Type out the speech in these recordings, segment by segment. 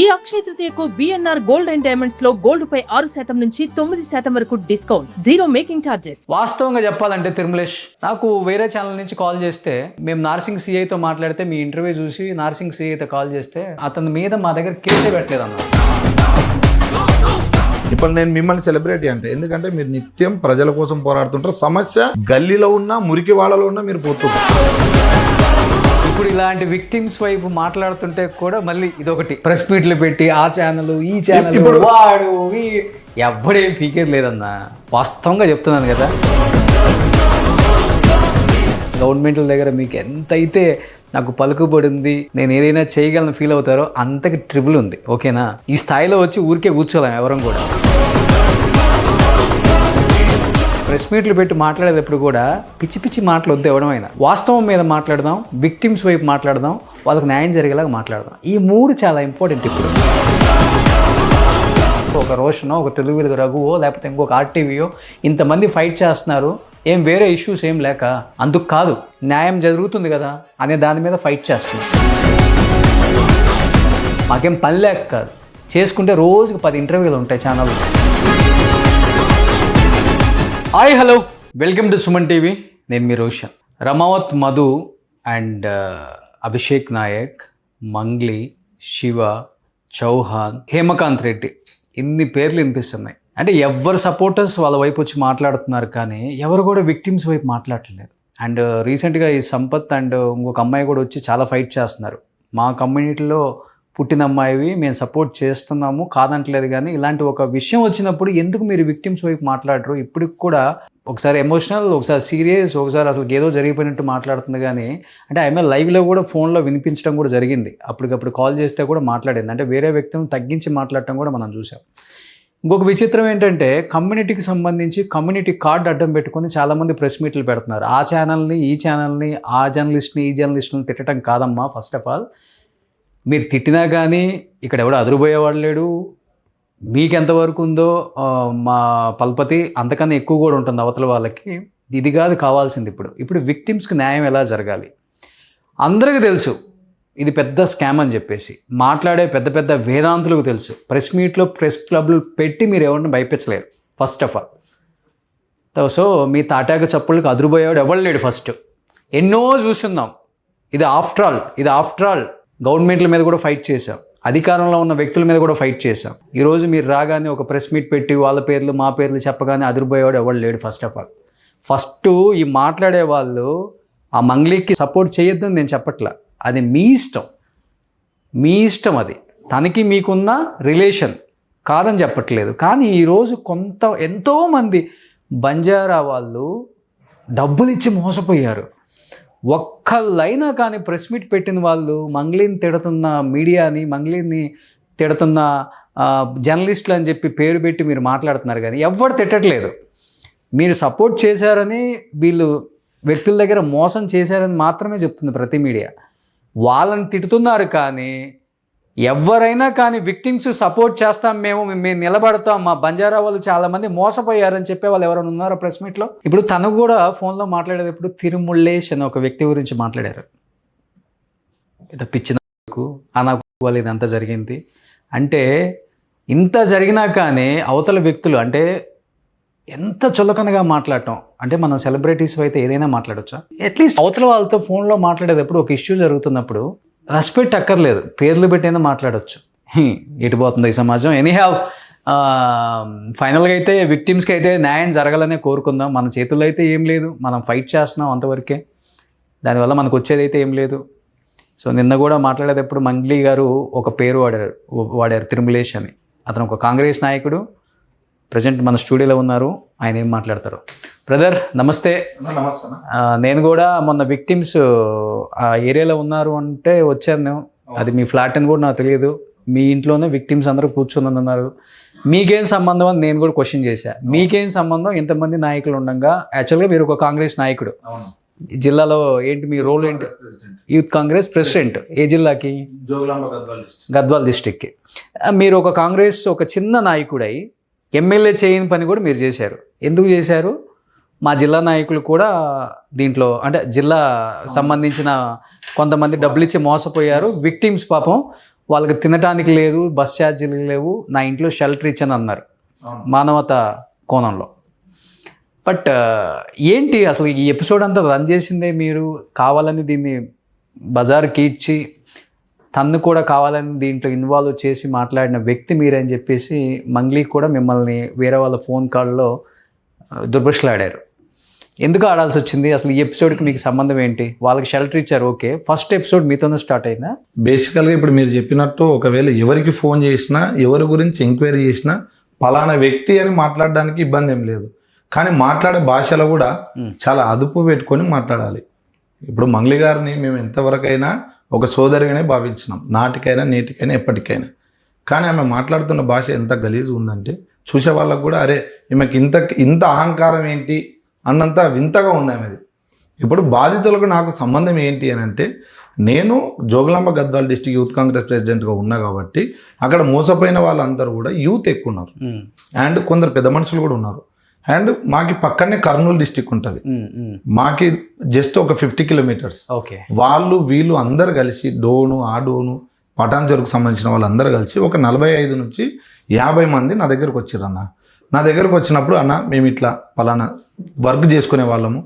ఈ అక్షయ తృతీయకు BNR gold and diamonds లో gold పై 6% నుంచి 9% వరకు డిస్కౌంట్, జీరో మేకింగ్ ఛార్జెస్. వాస్తవంగా చెప్పాలంటే తిరుమలేష్, నాకు వేరే ఛానల్ నుంచి కాల్ చేస్తే, మేము నార్సింగ్ సిఐతో మాట్లాడితే మీ ఇంటర్వ్యూ చూసి నార్సింగ్ సిఐతో కాల్ చేస్తే అతని మీద మా దగ్గర కేసే పెట్టలేదు అన్న. ఇప్పుడు నేను మిమ్మల్ని సెలబ్రిటీ అంటే ఎందుకంటే మీరు నిత్యం ప్రజల కోసం పోరాడుతుంటారు. సమస్య గల్లీలో ఉన్నా మురికి వాళ్ళలో ఉన్నా మీరు పోతుంటారు. ఇప్పుడు ఇలాంటి విక్టిమ్స్ వైపు మాట్లాడుతుంటే కూడా మళ్ళీ ఇదొకటి ప్రెస్ మీట్లు పెట్టి ఆ ఛానల్ ఈ ఛానల్ వాడు ఎవ్వడేం పీకేది లేదన్న. వాస్తవంగా చెప్తున్నాను కదా, గవర్నమెంట్ల దగ్గర మీకు ఎంతైతే నాకు పలుకుబడింది, నేను ఏదైనా చేయగలను ఫీల్ అవుతారో అంతకి ట్రిబుల్ ఉంది. ఓకేనా? ఈ స్థాయిలో వచ్చి ఊరికే కూర్చోలేం ఎవరం కూడా. ప్రెస్ మీట్లు పెట్టి మాట్లాడేటప్పుడు కూడా పిచ్చి పిచ్చి మాటలు వద్దు ఎవడమైనా. వాస్తవం మీద మాట్లాడదాం, విక్టిమ్స్ వైపు మాట్లాడదాం, వాళ్ళకి న్యాయం జరిగేలాగా మాట్లాడదాం. ఈ మూడు చాలా ఇంపార్టెంట్. ఇప్పుడు ఒక రోషనో, ఒక తెలుగు వెలుగు రఘువో, లేకపోతే ఇంకొక ఆర్టీవీయో ఇంతమంది ఫైట్ చేస్తున్నారు, ఏం వేరే ఇష్యూస్ ఏం లేక, అందుకు కాదు, న్యాయం జరుగుతుంది కదా అనే దాని మీద ఫైట్ చేస్తున్నాం. మాకేం పని లేక కాదు, చేసుకుంటే రోజుకు 10 ఇంటర్వ్యూలు ఉంటాయి ఛానల్లో. Hi hello, welcome to Suman TV. నేను మీ రోషన్. రమావత్ మధు అండ్ అభిషేక్ నాయక్, మంగ్లీ, శివ, చౌహాన్, హేమకాంత్ రెడ్డి, ఇన్ని పేర్లు వినిపిస్తున్నాయి. అంటే ఎవరు సపోర్టర్స్ వాళ్ళ వైపు వచ్చి మాట్లాడుతున్నారు, కానీ ఎవరు కూడా విక్టిమ్స్ వైపు మాట్లాడట్లేదు. అండ్ రీసెంట్గా ఈ సంపత్ అండ్ ఇంకొక అమ్మాయి కూడా వచ్చి చాలా ఫైట్ చేస్తున్నారు. మా కమ్యూనిటీలో పుట్టిన అమ్మాయివి, మేము సపోర్ట్ చేస్తున్నాము కాదంటలేదు, కానీ ఇలాంటి ఒక విషయం వచ్చినప్పుడు ఎందుకు మీరు విక్టిమ్స్ వైపు మాట్లాడరు? ఇప్పటికి కూడా ఒకసారి ఎమోషనల్, ఒకసారి సీరియస్, ఒకసారి అసలు ఏదో జరిగిపోయినట్టు మాట్లాడుతుంది. కానీ అంటే ఆమె లైవ్లో కూడా ఫోన్లో వినిపించడం కూడా జరిగింది. అప్పటికప్పుడు కాల్ చేస్తే కూడా మాట్లాడింది. అంటే వేరే వ్యక్తిని తగ్గించి మాట్లాడటం కూడా మనం చూసాం. ఇంకొక విచిత్రం ఏంటంటే, కమ్యూనిటీకి సంబంధించి కమ్యూనిటీ కార్డు అడ్డం పెట్టుకొని చాలామంది ప్రెస్ మీట్లు పెడుతున్నారు. ఆ ఛానల్ని, ఈ ఛానల్ని, ఆ జర్నలిస్ట్ని, ఈ జర్నలిస్ట్ని తిట్టడం కాదమ్మా. ఫస్ట్ ఆఫ్ ఆల్ మీరు తిట్టినా కానీ ఇక్కడ ఎవడో అదురుపోయేవాడు లేడు. మీకు ఎంతవరకు ఉందో మా పల్పతి అంతకన్నా ఎక్కువ కూడా ఉంటుంది అవతల వాళ్ళకి. ఇది కాదు కావాల్సింది. ఇప్పుడు విక్టిమ్స్కి న్యాయం ఎలా జరగాలి అందరికీ తెలుసు. ఇది పెద్ద స్కామ్ అని చెప్పేసి మాట్లాడే పెద్ద పెద్ద వేదాంతులకు తెలుసు. ప్రెస్ మీట్లో ప్రెస్ క్లబ్లు పెట్టి మీరు ఎవరిని భయపించలేరు ఫస్ట్ ఆఫ్ ఆల్. సో మీ తాటాక చప్పుళ్ళకి అదురుపోయేవాడు ఎవరు లేడు. ఫస్ట్ ఎన్నో చూస్తున్నాం. ఇది ఆఫ్టర్ ఆల్ గవర్నమెంట్ల మీద కూడా ఫైట్ చేశాం, అధికారంలో ఉన్న వ్యక్తుల మీద కూడా ఫైట్ చేశాం. ఈరోజు మీరు రాగానే ఒక ప్రెస్ మీట్ పెట్టి వాళ్ళ పేర్లు మా పేర్లు చెప్పగానే అదిరిపోయేవాడు ఎవరు లేడు. ఫస్ట్ ఆఫ్ ఆల్ ఫస్ట్ ఈ మాట్లాడే వాళ్ళు ఆ మంగ్లీకి సపోర్ట్ చేయొద్దని నేను చెప్పట్లా. అది మీ ఇష్టం. అది తనకి మీకున్న రిలేషన్ కాదని చెప్పట్లేదు. కానీ ఈరోజు ఎంతోమంది బంజారా వాళ్ళు డబ్బులు ఇచ్చి మోసపోయారు. ఒక్కళ్ళైనా కానీ ప్రెస్ మీట్ పెట్టిన వాళ్ళు మంగ్లీని తిడుతున్న మీడియాని, మంగ్లీని తిడుతున్న జర్నలిస్టులు అని చెప్పి పేరు పెట్టి మీరు మాట్లాడుతున్నారు, కానీ ఎవరు తిట్టట్లేదు. మీరు సపోర్ట్ చేశారని, వీళ్ళు వ్యక్తుల దగ్గర మోసం చేశారని మాత్రమే చెప్తుంది ప్రతి మీడియా. వాళ్ళని తిడుతున్నారు, కానీ ఎవరైనా కానీ విక్టిమ్స్ సపోర్ట్ చేస్తాం, మేము నిలబడతాం, మా బంజారా వాళ్ళు చాలామంది మోసపోయారని చెప్పే వాళ్ళు ఎవరైనా ఉన్నారో ప్రెస్ మీట్లో? ఇప్పుడు తను కూడా ఫోన్లో మాట్లాడేటప్పుడు తిరుముళ్ళేష్ అని ఒక వ్యక్తి గురించి మాట్లాడారు. ఇది పిచ్చినకు అనాకు వాళ్ళు ఇదంతా జరిగింది అంటే, ఇంత జరిగినా కానీ అవతల వ్యక్తులు అంటే ఎంత చులకనగా మాట్లాడటం. అంటే మనం సెలబ్రిటీస్ అయితే ఏదైనా మాట్లాడొచ్చా? అట్లీస్ట్ అవతల వాళ్ళతో ఫోన్లో మాట్లాడేటప్పుడు ఒక ఇష్యూ జరుగుతున్నప్పుడు రెస్పెక్ట్ అక్కర్లేదు, పేర్లు పెట్టైనా మాట్లాడవచ్చు. ఎటుపోతుందో ఈ సమాజం. ఎనీహావ్, ఫైనల్గా అయితే విక్టిమ్స్కి అయితే న్యాయం జరగాలనే కోరుకుందాం. మన చేతుల్లో అయితే ఏం లేదు, మనం ఫైట్ చేస్తున్నాం అంతవరకే. దానివల్ల మనకు వచ్చేది అయితే ఏం లేదు. సో నిన్న కూడా మాట్లాడేటప్పుడు మంగ్లీ గారు ఒక పేరు వాడారు తిరుమలేష్ అని. అతను ఒక కాంగ్రెస్ నాయకుడు, ప్రజెంట్ మన స్టూడియోలో ఉన్నారు. ఆయన ఏం మాట్లాడతారు? బ్రదర్ నమస్తే. నేను కూడా మొన్న విక్టిమ్స్ ఆ ఏరియాలో ఉన్నారు అంటే వచ్చాను. అది మీ ఫ్లాట్ అని కూడా నాకు తెలియదు. మీ ఇంట్లోనే విక్టిమ్స్ అందరూ కూర్చొని ఉన్నారు. మీకేం సంబంధం అని నేను కూడా క్వశ్చన్ చేశా. మీకేం సంబంధం? ఇంతమంది నాయకులు ఉండగా, యాక్చువల్గా మీరు ఒక కాంగ్రెస్ నాయకుడు. జిల్లాలో ఏంటి మీ రోల్ ఏంటి? Youth Congress president. ఏ జిల్లాకి? గద్వాల్ డిస్టిక్కి. మీరు ఒక కాంగ్రెస్ ఒక చిన్న నాయకుడై ఎమ్మెల్యే చేయని పని కూడా మీరు చేశారు. ఎందుకు చేశారు? మా జిల్లా నాయకులు కూడా దీంట్లో, అంటే జిల్లా సంబంధించిన కొంతమంది డబ్బులు ఇచ్చి మోసపోయారు. విక్టిమ్స్ పాపం వాళ్ళకి తినడానికి లేదు, బస్ ఛార్జీలు లేవు, నా ఇంట్లో షెల్టర్ ఇచ్చాను అన్నారు మానవత కోణంలో. బట్ ఏంటి అసలు ఈ ఎపిసోడ్ అంతా రన్ చేసిందే మీరు, కావాలని దీన్ని బజార్కి ఇచ్చి తన్ను కూడా కావాలని దీంట్లో ఇన్వాల్వ్ చేసి మాట్లాడిన వ్యక్తి మీరని చెప్పేసి మంగ్లీ కూడా మిమ్మల్ని వేరే వాళ్ళ ఫోన్ కాల్లో దుర్భషలాడారు. ఎందుకు ఆడాల్సి వచ్చింది అసలు? ఈ ఎపిసోడ్కి మీకు సంబంధం ఏంటి? వాళ్ళకి షెల్టర్ ఇచ్చారు, ఓకే, ఫస్ట్ ఎపిసోడ్ మీతోనే స్టార్ట్ అయిందా? బేసికల్గా ఇప్పుడు మీరు చెప్పినట్టు ఒకవేళ ఎవరికి ఫోన్ చేసినా, ఎవరి గురించి ఎంక్వైరీ చేసినా పలానా వ్యక్తి అని మాట్లాడడానికి ఇబ్బంది ఏం లేదు. కానీ మాట్లాడే భాషలో కూడా చాలా అదుపు పెట్టుకొని మాట్లాడాలి. ఇప్పుడు మంగ్లీ గారిని మేము ఎంతవరకైనా ఒక సోదరిగానే భావించినాం, నాటికైనా నేటికైనా ఎప్పటికైనా. కానీ ఆమె మాట్లాడుతున్న భాష ఎంత గలీజ్ ఉందంటే చూసే వాళ్ళకు కూడా అరే ఈమెకి ఇంత అహంకారం ఏంటి అన్నంత వింతగా ఉంది ఆమెది. ఇప్పుడు బాధితులకు నాకు సంబంధం ఏంటి అని అంటే, నేను జోగులాంబ గద్వాల డిస్ట్రిక్ట్ యూత్ కాంగ్రెస్ ప్రెసిడెంట్గా ఉన్నా కాబట్టి అక్కడ మోసపోయిన వాళ్ళందరూ కూడా యూత్ ఎక్కువ ఉన్నారు, అండ్ కొందరు పెద్ద మనుషులు కూడా ఉన్నారు. అండ్ మాకి పక్కనే కర్నూలు డిస్టిక్ ఉంటుంది, మాకి జస్ట్ ఒక 50 కిలోమీటర్స్. ఓకే, వాళ్ళు వీళ్ళు అందరు కలిసి డోను పటాన్చెరుకు సంబంధించిన వాళ్ళందరూ కలిసి ఒక 45 నుంచి 50 మంది నా దగ్గరకు వచ్చారు. నా దగ్గరకు వచ్చినప్పుడు అన్న మేము ఇట్లా పలానా వర్క్ చేసుకునే వాళ్ళము,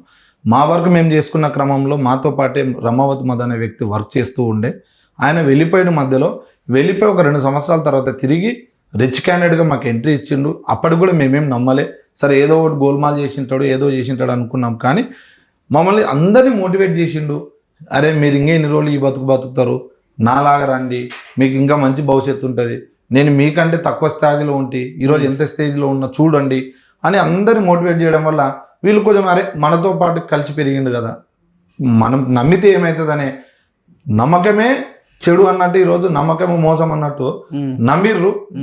మా వర్క్ మేము చేసుకున్న క్రమంలో మాతో పాటే రమావతి మద్ అనే వ్యక్తి వర్క్ చేస్తూ ఉండే, ఆయన వెళ్ళిపోయిన మధ్యలో వెళ్ళిపోయి ఒక 2 సంవత్సరాల తర్వాత తిరిగి రిచ్ క్యాండిడేట్గా మాకు ఎంట్రీ ఇచ్చిండు. అప్పటికి కూడా మేమేం నమ్మలే, సరే ఏదో ఒకటి గోల్మాల్ చేసింటాడు ఏదో చేసింటాడు అనుకున్నాం. కానీ మమ్మల్ని అందరినీ మోటివేట్ చేసిండు, అరే మీరు ఇంకా ఎన్ని రోజులు ఈ బతుకుతారు, నాలాగా రండి, మీకు ఇంకా మంచి భవిష్యత్తు ఉంటుంది, నేను మీకంటే తక్కువ స్థాయిలో ఉంటే ఈరోజు ఎంత స్టేజ్లో ఉన్నా చూడండి అని అందరినీ మోటివేట్ చేయడం వల్ల వీళ్ళు కొంచెం అరే మనతో పాటు కలిసి పెరిగిండు కదా, మనం నమ్మితే ఏమవుతుందనే నమ్మకమే చెడు అన్నట్టు ఈరోజు నమ్మకము మోసం అన్నట్టు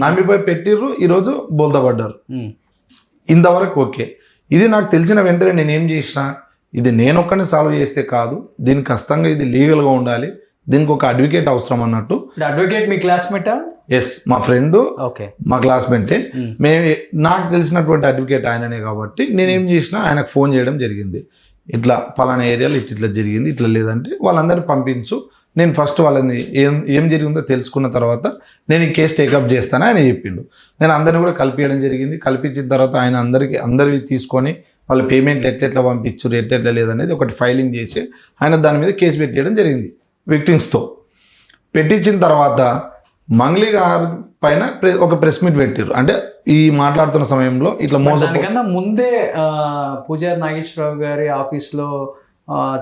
నమ్మిపోయి పెట్టిర్రు, ఈరోజు బోల్తపడ్డారు. ఇంతవరకు ఓకే. ఇది నాకు తెలిసిన వెంటనే నేనేం చేసిన, ఇది నేనొక్కడిని సాల్వ్ చేస్తే కాదు, దీనికి ఖచ్చితంగా ఇది లీగల్గా ఉండాలి, దీనికి ఒక అడ్వకేట్ అవసరం అన్నట్టు. అడ్వకేట్ మీ క్లాస్మేటా? ఎస్, మా ఫ్రెండ్, ఓకే, మా క్లాస్మేటే. నాకు తెలిసినటువంటి అడ్వకేట్ ఆయననే కాబట్టి నేనేం చేసిన ఆయనకు ఫోన్ చేయడం జరిగింది, ఇట్లా పలానా ఏరియాలో ఇట్లా జరిగింది, ఇట్లా లేదంటే వాళ్ళందరినీ పంపించు, నేను ఫస్ట్ వాళ్ళని ఏం జరిగిందో తెలుసుకున్న తర్వాత నేను ఈ కేసు టేకప్ చేస్తానని ఆయన చెప్పిండు. నేను అందరిని కూడా కలిపియడం జరిగింది. కల్పించిన తర్వాత ఆయన అందరివి తీసుకొని వాళ్ళ పేమెంట్లు ఎట్లెట్లా పంపించారు ఎట్లెట్లా లేదనేది ఒకటి ఫైలింగ్ చేసి ఆయన దాని మీద కేసు పెట్టేయడం జరిగింది విక్టిమ్స్తో. పెట్టించిన తర్వాత మంగ్లీ గారి పైన ఒక ప్రెస్ మీట్ పెట్టారు. అంటే ఈ మాట్లాడుతున్న సమయంలో ఇట్లా కన్నా ముందే పూజారి నాగేశ్వరరావు గారి ఆఫీస్లో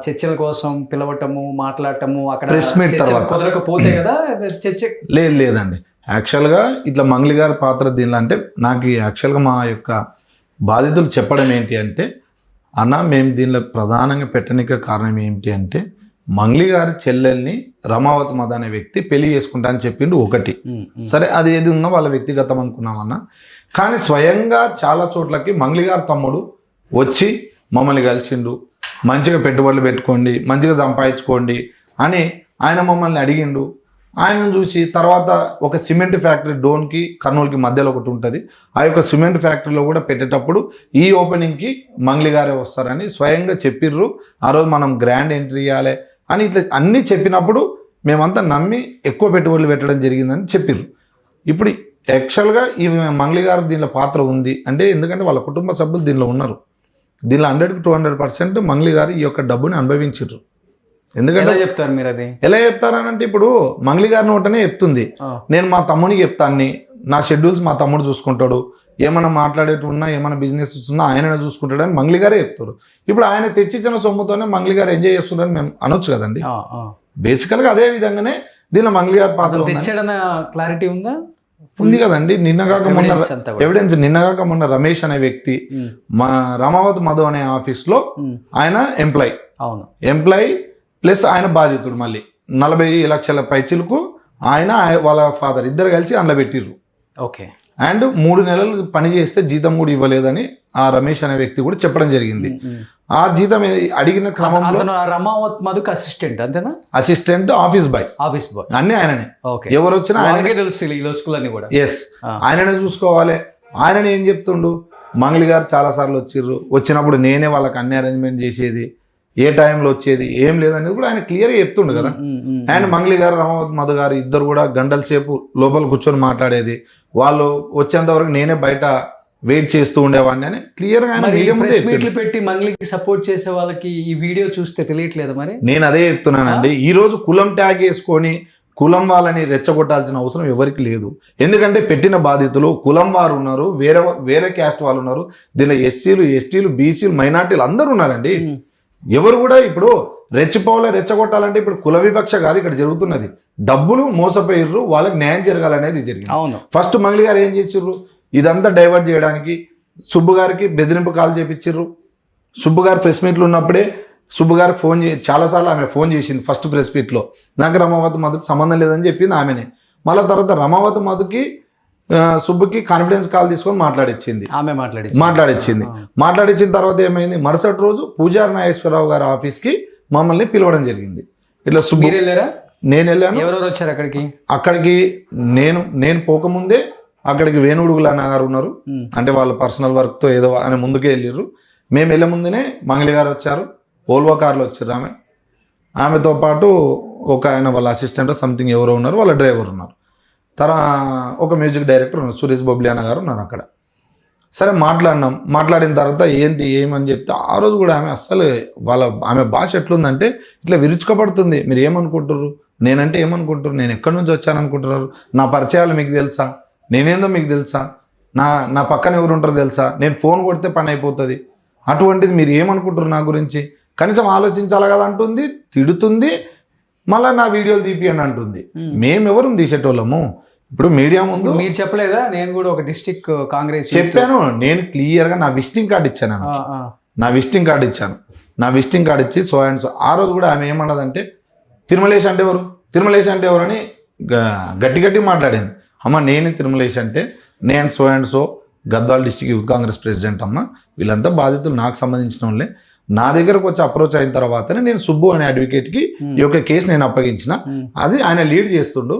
చర్చల కోసం పిలవటము, మాట్లాడటము, అక్కడ ప్రెస్ మీట్ తర్వాత కుదరకపోతే కదా చర్చ. లేదండి, యాక్చువల్గా ఇట్లా మంగ్లీ గారి పాత్ర దీనిలో అంటే నాకు యాక్చువల్గా మా యొక్క బాధితులు చెప్పడం ఏంటి అంటే, అన్న మేము దీనిలో ప్రధానంగా పెట్టడానికి కారణం ఏంటి అంటే, మంగ్లీ గారి చెల్లెల్ని రమావతి మద్ అనే వ్యక్తి పెళ్లి చేసుకుంటా అని చెప్పిండు ఒకటి. సరే అది ఏది ఉన్నా వాళ్ళ వ్యక్తిగతం అనుకున్నామన్నా, కానీ స్వయంగా చాలా చోట్లకి మంగ్లీ గారి తమ్ముడు వచ్చి మమ్మల్ని కలిసిండు, మంచిగా పెట్టుబడులు పెట్టుకోండి, మంచిగా సంపాదించుకోండి అని ఆయన మమ్మల్ని అడిగిండు. ఆయనను చూసి తర్వాత ఒక సిమెంట్ ఫ్యాక్టరీ డోన్కి కర్నూలుకి మధ్యలో ఒకటి ఉంటుంది, ఆ యొక్క సిమెంట్ ఫ్యాక్టరీలో కూడా పెట్టేటప్పుడు ఈ ఓపెనింగ్కి మంగ్లీ గారే వస్తారని స్వయంగా చెప్పిర్రు. ఆ రోజు మనం గ్రాండ్ ఎంట్రీ ఇవ్వాలి అని ఇట్లా అన్నీ చెప్పినప్పుడు మేమంతా నమ్మి ఎక్కువ పెట్టుబడులు పెట్టడం జరిగిందని చెప్పిర్రు. ఇప్పుడు యాక్చువల్గా ఈ మంగ్లీ గారు దీనిలో పాత్ర ఉంది అంటే, ఎందుకంటే వాళ్ళ కుటుంబ సభ్యులు దీనిలో ఉన్నారు. దీనిలో 100కి 200% మంగ్లీ గారు ఈ యొక్క డబ్బుని అనుభవించారు. ఎందుకంటే చెప్తారు మీరు అది ఎలా చెప్తారనంటే, ఇప్పుడు మంగ్లీ గారి నోటనే చెప్తుంది, నేను మా తమ్మునికి చెప్తాను, నా షెడ్యూల్స్ మా తమ్ముడు చూసుకుంటాడు, ఏమైనా మాట్లాడేటున్నా ఏమైనా బిజినెస్ ఉన్నా ఆయననే చూసుకుంటాడని మంగ్లీ గారే చెప్తారు. ఇప్పుడు ఆయన తెచ్చిచ్చిన సొమ్ముతోనే మంగ్లీ గారు ఎంజాయ్ చేస్తున్నారని మేము అనొచ్చు కదండి. బేసికల్గా అదే విధంగానే దీనిలో మంగ్లీ గారి పాత్ర క్లారిటీ ఉందా? ఉంది కదండి. నిన్నగాక మొన్న ఎవిడెన్స్, నిన్నగాక మొన్న రమేష్ అనే వ్యక్తి మా రమావతి మధు అనే ఆఫీస్లో ఆయన ఎంప్లాయీ ప్లస్ ఆయన బాధితుడు, మళ్ళీ 40 లక్షల పైచిలకు ఆయన వాళ్ళ ఫాదర్ ఇద్దరు కలిసి అందులో పెట్టిర్రు. ఓకే. అండ్ 3 నెలలు పని చేస్తే జీతం కూడా ఇవ్వలేదని ఆ రమేష్ అనే వ్యక్తి కూడా చెప్పడం జరిగింది. ఆ జీతం అడిగిన క్రమంలో రమావత్ మధుకు అసిస్టెంట్, అంతేనా? అసిస్టెంట్, ఆఫీస్ బాయ్ అన్ని ఆయననే. ఎవరు వచ్చినా ఆయనకే తెలుసు కూడా. ఎస్, ఆయననే చూసుకోవాలి. ఆయననే ఏం చెప్తుండు, మంగ్లీ గారు చాలా సార్లు వచ్చిర్రు, వచ్చినప్పుడు నేనే వాళ్ళకి అన్ని అరేంజ్మెంట్ చేసేది, ఏ టైంలో వచ్చేది ఏం లేదనేది కూడా ఆయన క్లియర్గా చెప్తుండు కదా. అండ్ మంగ్లీ గారు రమావత్ మధు గారు ఇద్దరు కూడా గంటల సేపు లోపల కూర్చొని మాట్లాడేది, వాళ్ళు వచ్చేంత వరకు నేనే బయట వెయిట్ చేస్తూ ఉండేవాడిని అని క్లియర్గా ఆయన మీడియా ముందే ప్రెస్ మీట్లు పెట్టి మంగ్లీకి సపోర్ట్ చేసే వాళ్ళకి ఈ వీడియో చూస్తే తెలియట్లేదు మరి. నేను అదే చెప్తున్నానండి, ఈ రోజు కులం ట్యాగ్ వేసుకొని కులం వాళ్ళని రెచ్చగొట్టాల్సిన అవసరం ఎవరికి లేదు. ఎందుకంటే పెట్టిన బాధితులు కులం వారు ఉన్నారు, వేరే క్యాస్ట్ వాళ్ళు ఉన్నారు, దీనిలో ఎస్సీలు ఎస్టీలు బీసీలు మైనార్టీలు అందరూ ఉన్నారండి. ఎవరు కూడా ఇప్పుడు రెచ్చగొట్టాలంటే ఇప్పుడు కుల వివక్ష కాదు ఇక్కడ జరుగుతున్నది, డబ్బులు మోసపోయిర్రు, వాళ్ళకి న్యాయం జరగాలనేది జరిగింది. అవును. ఫస్ట్ మంగ్లీ గారు ఏం చేసిర్రు, ఇదంతా డైవర్ట్ చేయడానికి సుబ్బు గారికి బెదిరింపు కాల్ చేపించిర్రు. సుబ్బు గారు ప్రెస్ మీట్లు ఉన్నప్పుడే సుబ్బు గారికి ఫోన్ చాలాసార్లు ఆమె ఫోన్ చేసింది. ఫస్ట్ ప్రెస్ మీట్లో నాకు రమావత్ మధుకి సంబంధం లేదని చెప్పింది ఆమెనే. మళ్ళీ తర్వాత రమావత్ మధుకి సుబ్బుకి కాన్ఫిడెన్స్ కాల్ తీసుకొని మాట్లాడిచ్చింది. మాట్లాడిచ్చిన తర్వాత ఏమైంది, మరుసటి రోజు పూజారి నాగేశ్వరరావు గారి ఆఫీస్కి మమ్మల్ని పిలవడం జరిగింది. ఇట్లా సుబ్బు నేను వెళ్ళాను. ఎవరెవరు వచ్చారు అక్కడికి నేను పోకముందే అక్కడికి వేణుడుగుల అన్న గారు ఉన్నారు, అంటే వాళ్ళ పర్సనల్ వర్క్తో ఏదో ఆయన ముందుకే వెళ్ళిర్రు. మేము వెళ్ళే ముందునే మంగళి గారు వచ్చారు, ఓల్వో కార్లో వచ్చారు. ఆమెతో పాటు ఒక ఆయన వాళ్ళ అసిస్టెంట్ సంథింగ్ ఎవరో ఉన్నారు, వాళ్ళ డ్రైవర్ ఉన్నారు. ఒక మ్యూజిక్ డైరెక్టర్ ఉన్నారు, సురేష్ బొబ్లీ అన్న గారు ఉన్నారు అక్కడ. సరే మాట్లాడిన తర్వాత ఏమని చెప్తే ఆ రోజు కూడా ఆమె అస్సలు ఆమె భాష ఎట్లుందంటే ఇట్లా విరుచుకపడుతుంది. మీరు ఏమనుకుంటారు, నేనంటే ఏమనుకుంటారు, నేను ఎక్కడి నుంచి వచ్చాననుకుంటున్నారు, నా పరిచయాలు మీకు తెలుసా, నేనేందో మీకు తెలుసా, నా పక్కన ఎవరు ఉంటారో తెలుసా, నేను ఫోన్ కొడితే పని అయిపోతుంది, అటువంటిది మీరు ఏమనుకుంటారు నా గురించి, కనీసం ఆలోచించాలి కదా అంటుంది, తిడుతుంది. మళ్ళీ నా వీడియోలు తీపియండి అంటుంది. మేమెవరు తీసేటోళ్ళము. ఇప్పుడు మీడియా ముందు మీరు చెప్పలేదా, నేను కూడా ఒక డిస్ట్రిక్ట్ కాంగ్రెస్ చెప్పాను. నేను క్లియర్గా నా విజిటింగ్ కార్డు ఇచ్చాను. నా విజిటింగ్ కార్డు ఇచ్చి సో అండ్ సో. ఆ రోజు కూడా ఆమె ఏమన్నదంటే తిరుమలేష్ అంటే ఎవరు అని గట్టి మాట్లాడింది. అమ్మ నేను తిరుమలేష్ అంటే నేను so and so Gadwal district youth Congress president అమ్మ, వీళ్ళంతా బాధితులు నాకు సంబంధించిన వాళ్ళే. నా దగ్గరకు వచ్చి అప్రోచ్ అయిన తర్వాతనే నేను సుబ్బు అనే అడ్వకేట్కి ఈ యొక్క కేసు నేను అప్పగించిన. అది ఆయన లీడ్ చేస్తుండు.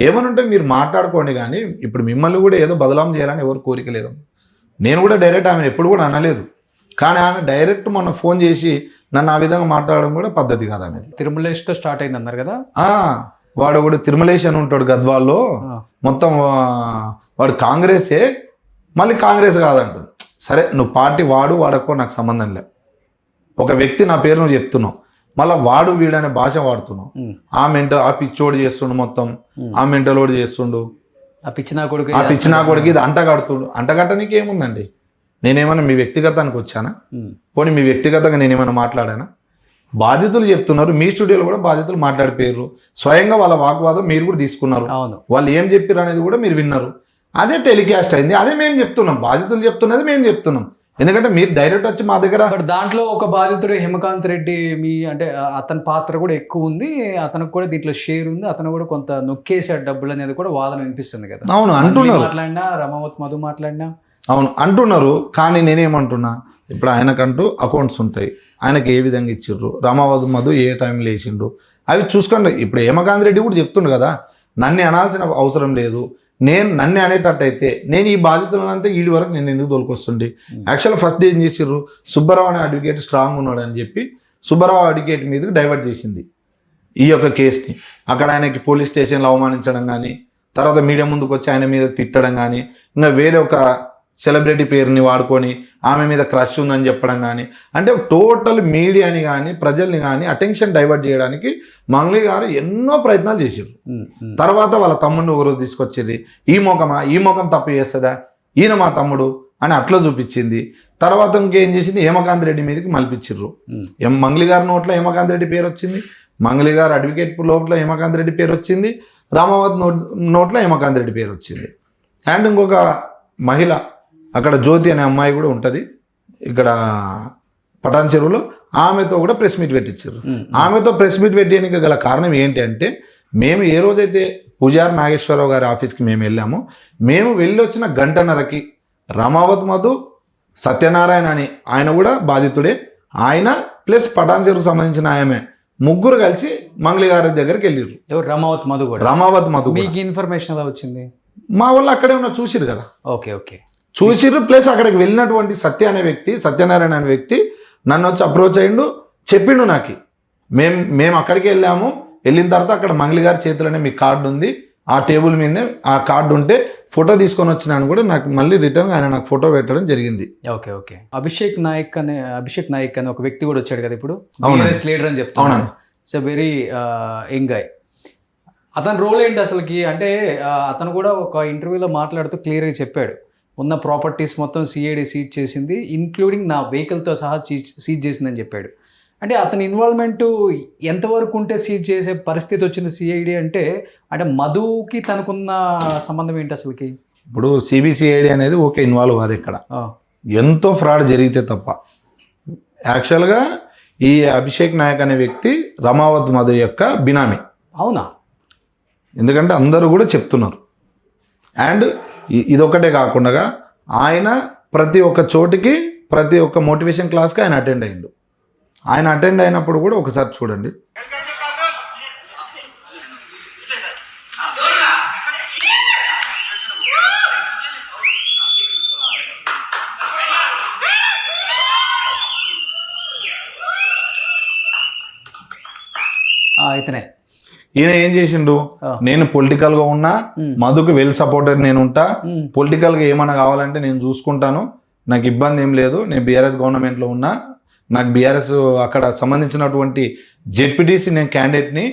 ఏమనుంటే మీరు మాట్లాడుకోండి, కానీ ఇప్పుడు మిమ్మల్ని కూడా ఏదో బదలాం చేయాలని ఎవరు కోరిక లేదు. నేను కూడా డైరెక్ట్ ఆమెను ఎప్పుడు కూడా అనలేదు, కానీ ఆమె డైరెక్ట్ మొన్న ఫోన్ చేసి నన్ను ఆ విధంగా మాట్లాడడం కూడా పద్ధతి కాదు అనేది. తిరుమలేష్తో స్టార్ట్ అయింది అన్నారు కదా. వాడు కూడా తిరుమలేష్ అని ఉంటాడు గద్వాల్లో, మొత్తం వాడు కాంగ్రెసే, మళ్ళీ కాంగ్రెస్ కాదంటుంది. సరే నువ్వు పార్టీ వాడకో నాకు సంబంధం లేదు. ఒక వ్యక్తి నా పేరు నువ్వు చెప్తున్నావు, మళ్ళీ వీడనే భాష వాడుతున్నావు. ఆ పిచ్చోడు చేస్తుండు, మొత్తం ఆ మెంటలోడు చేస్తుండు, ఆ పిచ్చినా కొడుకు ఇది అంటగట్టనికి ఏముందండి. నేనేమన్నా మీ వ్యక్తిగతానికి వచ్చానా? పోనీ మీ వ్యక్తిగతంగా నేనేమన్నా మాట్లాడానా? బాధితులు చెప్తున్నారు, మీ స్టూడియోలో కూడా బాధితులు మాట్లాడిపోయారు, స్వయంగా వాళ్ళ వాగ్వాదం మీరు కూడా తీసుకున్నారు, వాళ్ళు ఏం చెప్పారు అనేది కూడా మీరు విన్నారు. అదే టెలికాస్ట్ అయింది, అదే మేము చెప్తున్నాం, బాధితులు చెప్తున్నది మేము చెప్తున్నాం. ఎందుకంటే మీరు డైరెక్ట్ వచ్చి మా దగ్గర దాంట్లో ఒక బాధితుడు హేమకాంత్ రెడ్డి, అంటే అతని పాత్ర కూడా ఎక్కువ ఉంది, అతనికి కూడా దీంట్లో షేర్ ఉంది, అతను కూడా కొంత నొక్కేసాడు డబ్బులు అనేది కూడా వాదన వినిపిస్తుంది కదా. అవును అంటున్నారు, మాట్లాడినా రమావత్ మధు మాట్లాడినా అవును అంటున్నారు. కానీ నేనేమంటున్నా, ఇప్పుడు ఆయనకంటూ అకౌంట్స్ ఉంటాయి, ఆయనకి ఏ విధంగా ఇచ్చిర్రు, రమావత్ మధు ఏ టైంలో వేసిండు అవి చూసుకోండి. ఇప్పుడు హేమకాంత్ రెడ్డి కూడా చెప్తుండు కదా, నన్ను అనాల్సిన అవసరం లేదు, నన్ను అనేటట్టయితే నేను ఈ బాధితులంతా వీడి వరకు నేను ఎందుకు తోలుకొస్తుండే. యాక్చువల్గా ఫస్ట్ ఏం చేసిర్రు, సుబ్బారావు అనే అడ్వకేట్ స్ట్రాంగ్ ఉన్నాడు అని చెప్పి సుబ్బారావు అడ్వకేట్ మీదకి డైవర్ట్ చేసింది ఈ యొక్క కేసుని. అక్కడ ఆయనకి పోలీస్ స్టేషన్లో అవమానించడం కానీ, తర్వాత మీడియా ముందుకు వచ్చి ఆయన మీద తిట్టడం కానీ, ఇంకా వేరే ఒక సెలబ్రిటీ పేరుని వాడుకొని ఆమె మీద క్రష్ ఉందని చెప్పడం కానీ, అంటే టోటల్ మీడియాని కానీ ప్రజల్ని కానీ అటెన్షన్ డైవర్ట్ చేయడానికి మంగ్లీ గారు ఎన్నో ప్రయత్నాలు చేశారు. తర్వాత వాళ్ళ తమ్ముడిని ఒకరోజు తీసుకొచ్చింది, ఈ ముఖం తప్పు చేస్తుందా, ఈయన మా తమ్ముడు అని అట్లా చూపించింది. తర్వాత ఇంకేం చేసింది, హేమకాంత్ రెడ్డి మీదకి మలిపించారు. మంగ్లీ గారి నోట్లో హేమకాంత్ రెడ్డి పేరు వచ్చింది, మంగ్లీ గారు అడ్వకేట్ లోపల హేమకాంత్ రెడ్డి పేరు వచ్చింది, రామావత్ నోట్లో హేమకాంత్ రెడ్డి పేరు వచ్చింది. అండ్ ఇంకొక మహిళ అక్కడ జ్యోతి అనే అమ్మాయి కూడా ఉంటుంది ఇక్కడ పటాన్ చెరువులో, ఆమెతో కూడా ప్రెస్ మీట్ పెట్టించారు. ఆమెతో ప్రెస్ మీట్ పెట్టడానికి గల కారణం ఏంటి అంటే, మేము ఏ రోజైతే పూజారి నాగేశ్వరరావు గారి ఆఫీస్కి మేము వెళ్ళామో, మేము వెళ్ళి వచ్చిన గంటన్నరకి రమావత్ మధు, సత్యనారాయణ అని ఆయన కూడా బాధితుడే, ఆయన ప్లస్ పటాన్ చెరువుకు సంబంధించిన ఆమె ముగ్గురు కలిసి మంగ్లీ గారి దగ్గరికి వెళ్ళారు. రమావత్ మధు మీకు ఇన్ఫర్మేషన్ ఎలా వచ్చింది? మా వాళ్ళు అక్కడే ఉన్న చూసిరు కదా. ఓకే చూసిర్రు. ప్లస్ అక్కడికి వెళ్ళినటువంటి సత్యనారాయణ అనే వ్యక్తి నన్ను వచ్చి అప్రోచ్ అయ్యిండు, చెప్పిండు నాకు. మేము అక్కడికి వెళ్ళాము, వెళ్ళిన తర్వాత అక్కడ మంగళి గారి చేతిలోనే మీ కార్డు ఉంది, ఆ టేబుల్ మీదే ఆ కార్డు ఉంటే ఫోటో తీసుకొని వచ్చినాను కూడా నాకు మళ్ళీ రిటర్న్ ఆయన నాకు ఫోటో పెట్టడం జరిగింది. Okay okay. అభిషేక్ నాయక్ అనే ఒక వ్యక్తి కూడా వచ్చాడు కదా ఇప్పుడు, బీఆర్ఎస్ లీడర్ అని చెప్తున్నాను. It's a very young guy. అతని రోల్ ఏంటి అసలుకి అంటే అతను కూడా ఒక ఇంటర్వ్యూలో మాట్లాడుతూ క్లియర్గా చెప్పాడు, ఉన్న ప్రాపర్టీస్ మొత్తం సిఐడి సీజ్ చేసింది, ఇంక్లూడింగ్ నా వెహికల్తో సహా సీజ్ చేసిందని చెప్పాడు. అంటే అతని ఇన్వాల్వ్మెంట్ ఎంతవరకు ఉంటే సీజ్ చేసే పరిస్థితి వచ్చింది సిఐడి అంటే మధుకి తనకున్న సంబంధం ఏంటి అసలుకి? ఇప్పుడు సిబిసిఐడి అనేది ఓకే ఇన్వాల్వ్ కాదు ఇక్కడ, ఎంతో ఫ్రాడ్ జరిగితే తప్ప. యాక్చువల్గా ఈ అభిషేక్ నాయక్ అనే వ్యక్తి రమావత్ మధు యొక్క బినామీ. అవునా? ఎందుకంటే అందరూ కూడా చెప్తున్నారు. అండ్ ఇదొక్కటే కాకుండా ఆయన ప్రతి ఒక్క చోటికి ప్రతి ఒక్క మోటివేషన్ క్లాస్కి ఆయన అటెండ్ అయ్యిండు. ఆయన అటెండ్ అయినప్పుడు కూడా ఒకసారి చూడండి. ఇతనే ఈయన ఏం చేసిండు, నేను పొలిటికల్ గా ఉన్నా, మధుకు వెల్ సపోర్టెడ్ నేను ఉంటా, పొలిటికల్ గా ఏమైనా కావాలంటే నేను చూసుకుంటాను, నాకు ఇబ్బంది ఏం లేదు, నేను బీఆర్ఎస్ గవర్నమెంట్ లో ఉన్నా, నాకు బీఆర్ఎస్ అక్కడ సంబంధించినటువంటి జెడ్పీటీసీ నేను క్యాండిడేట్ ని,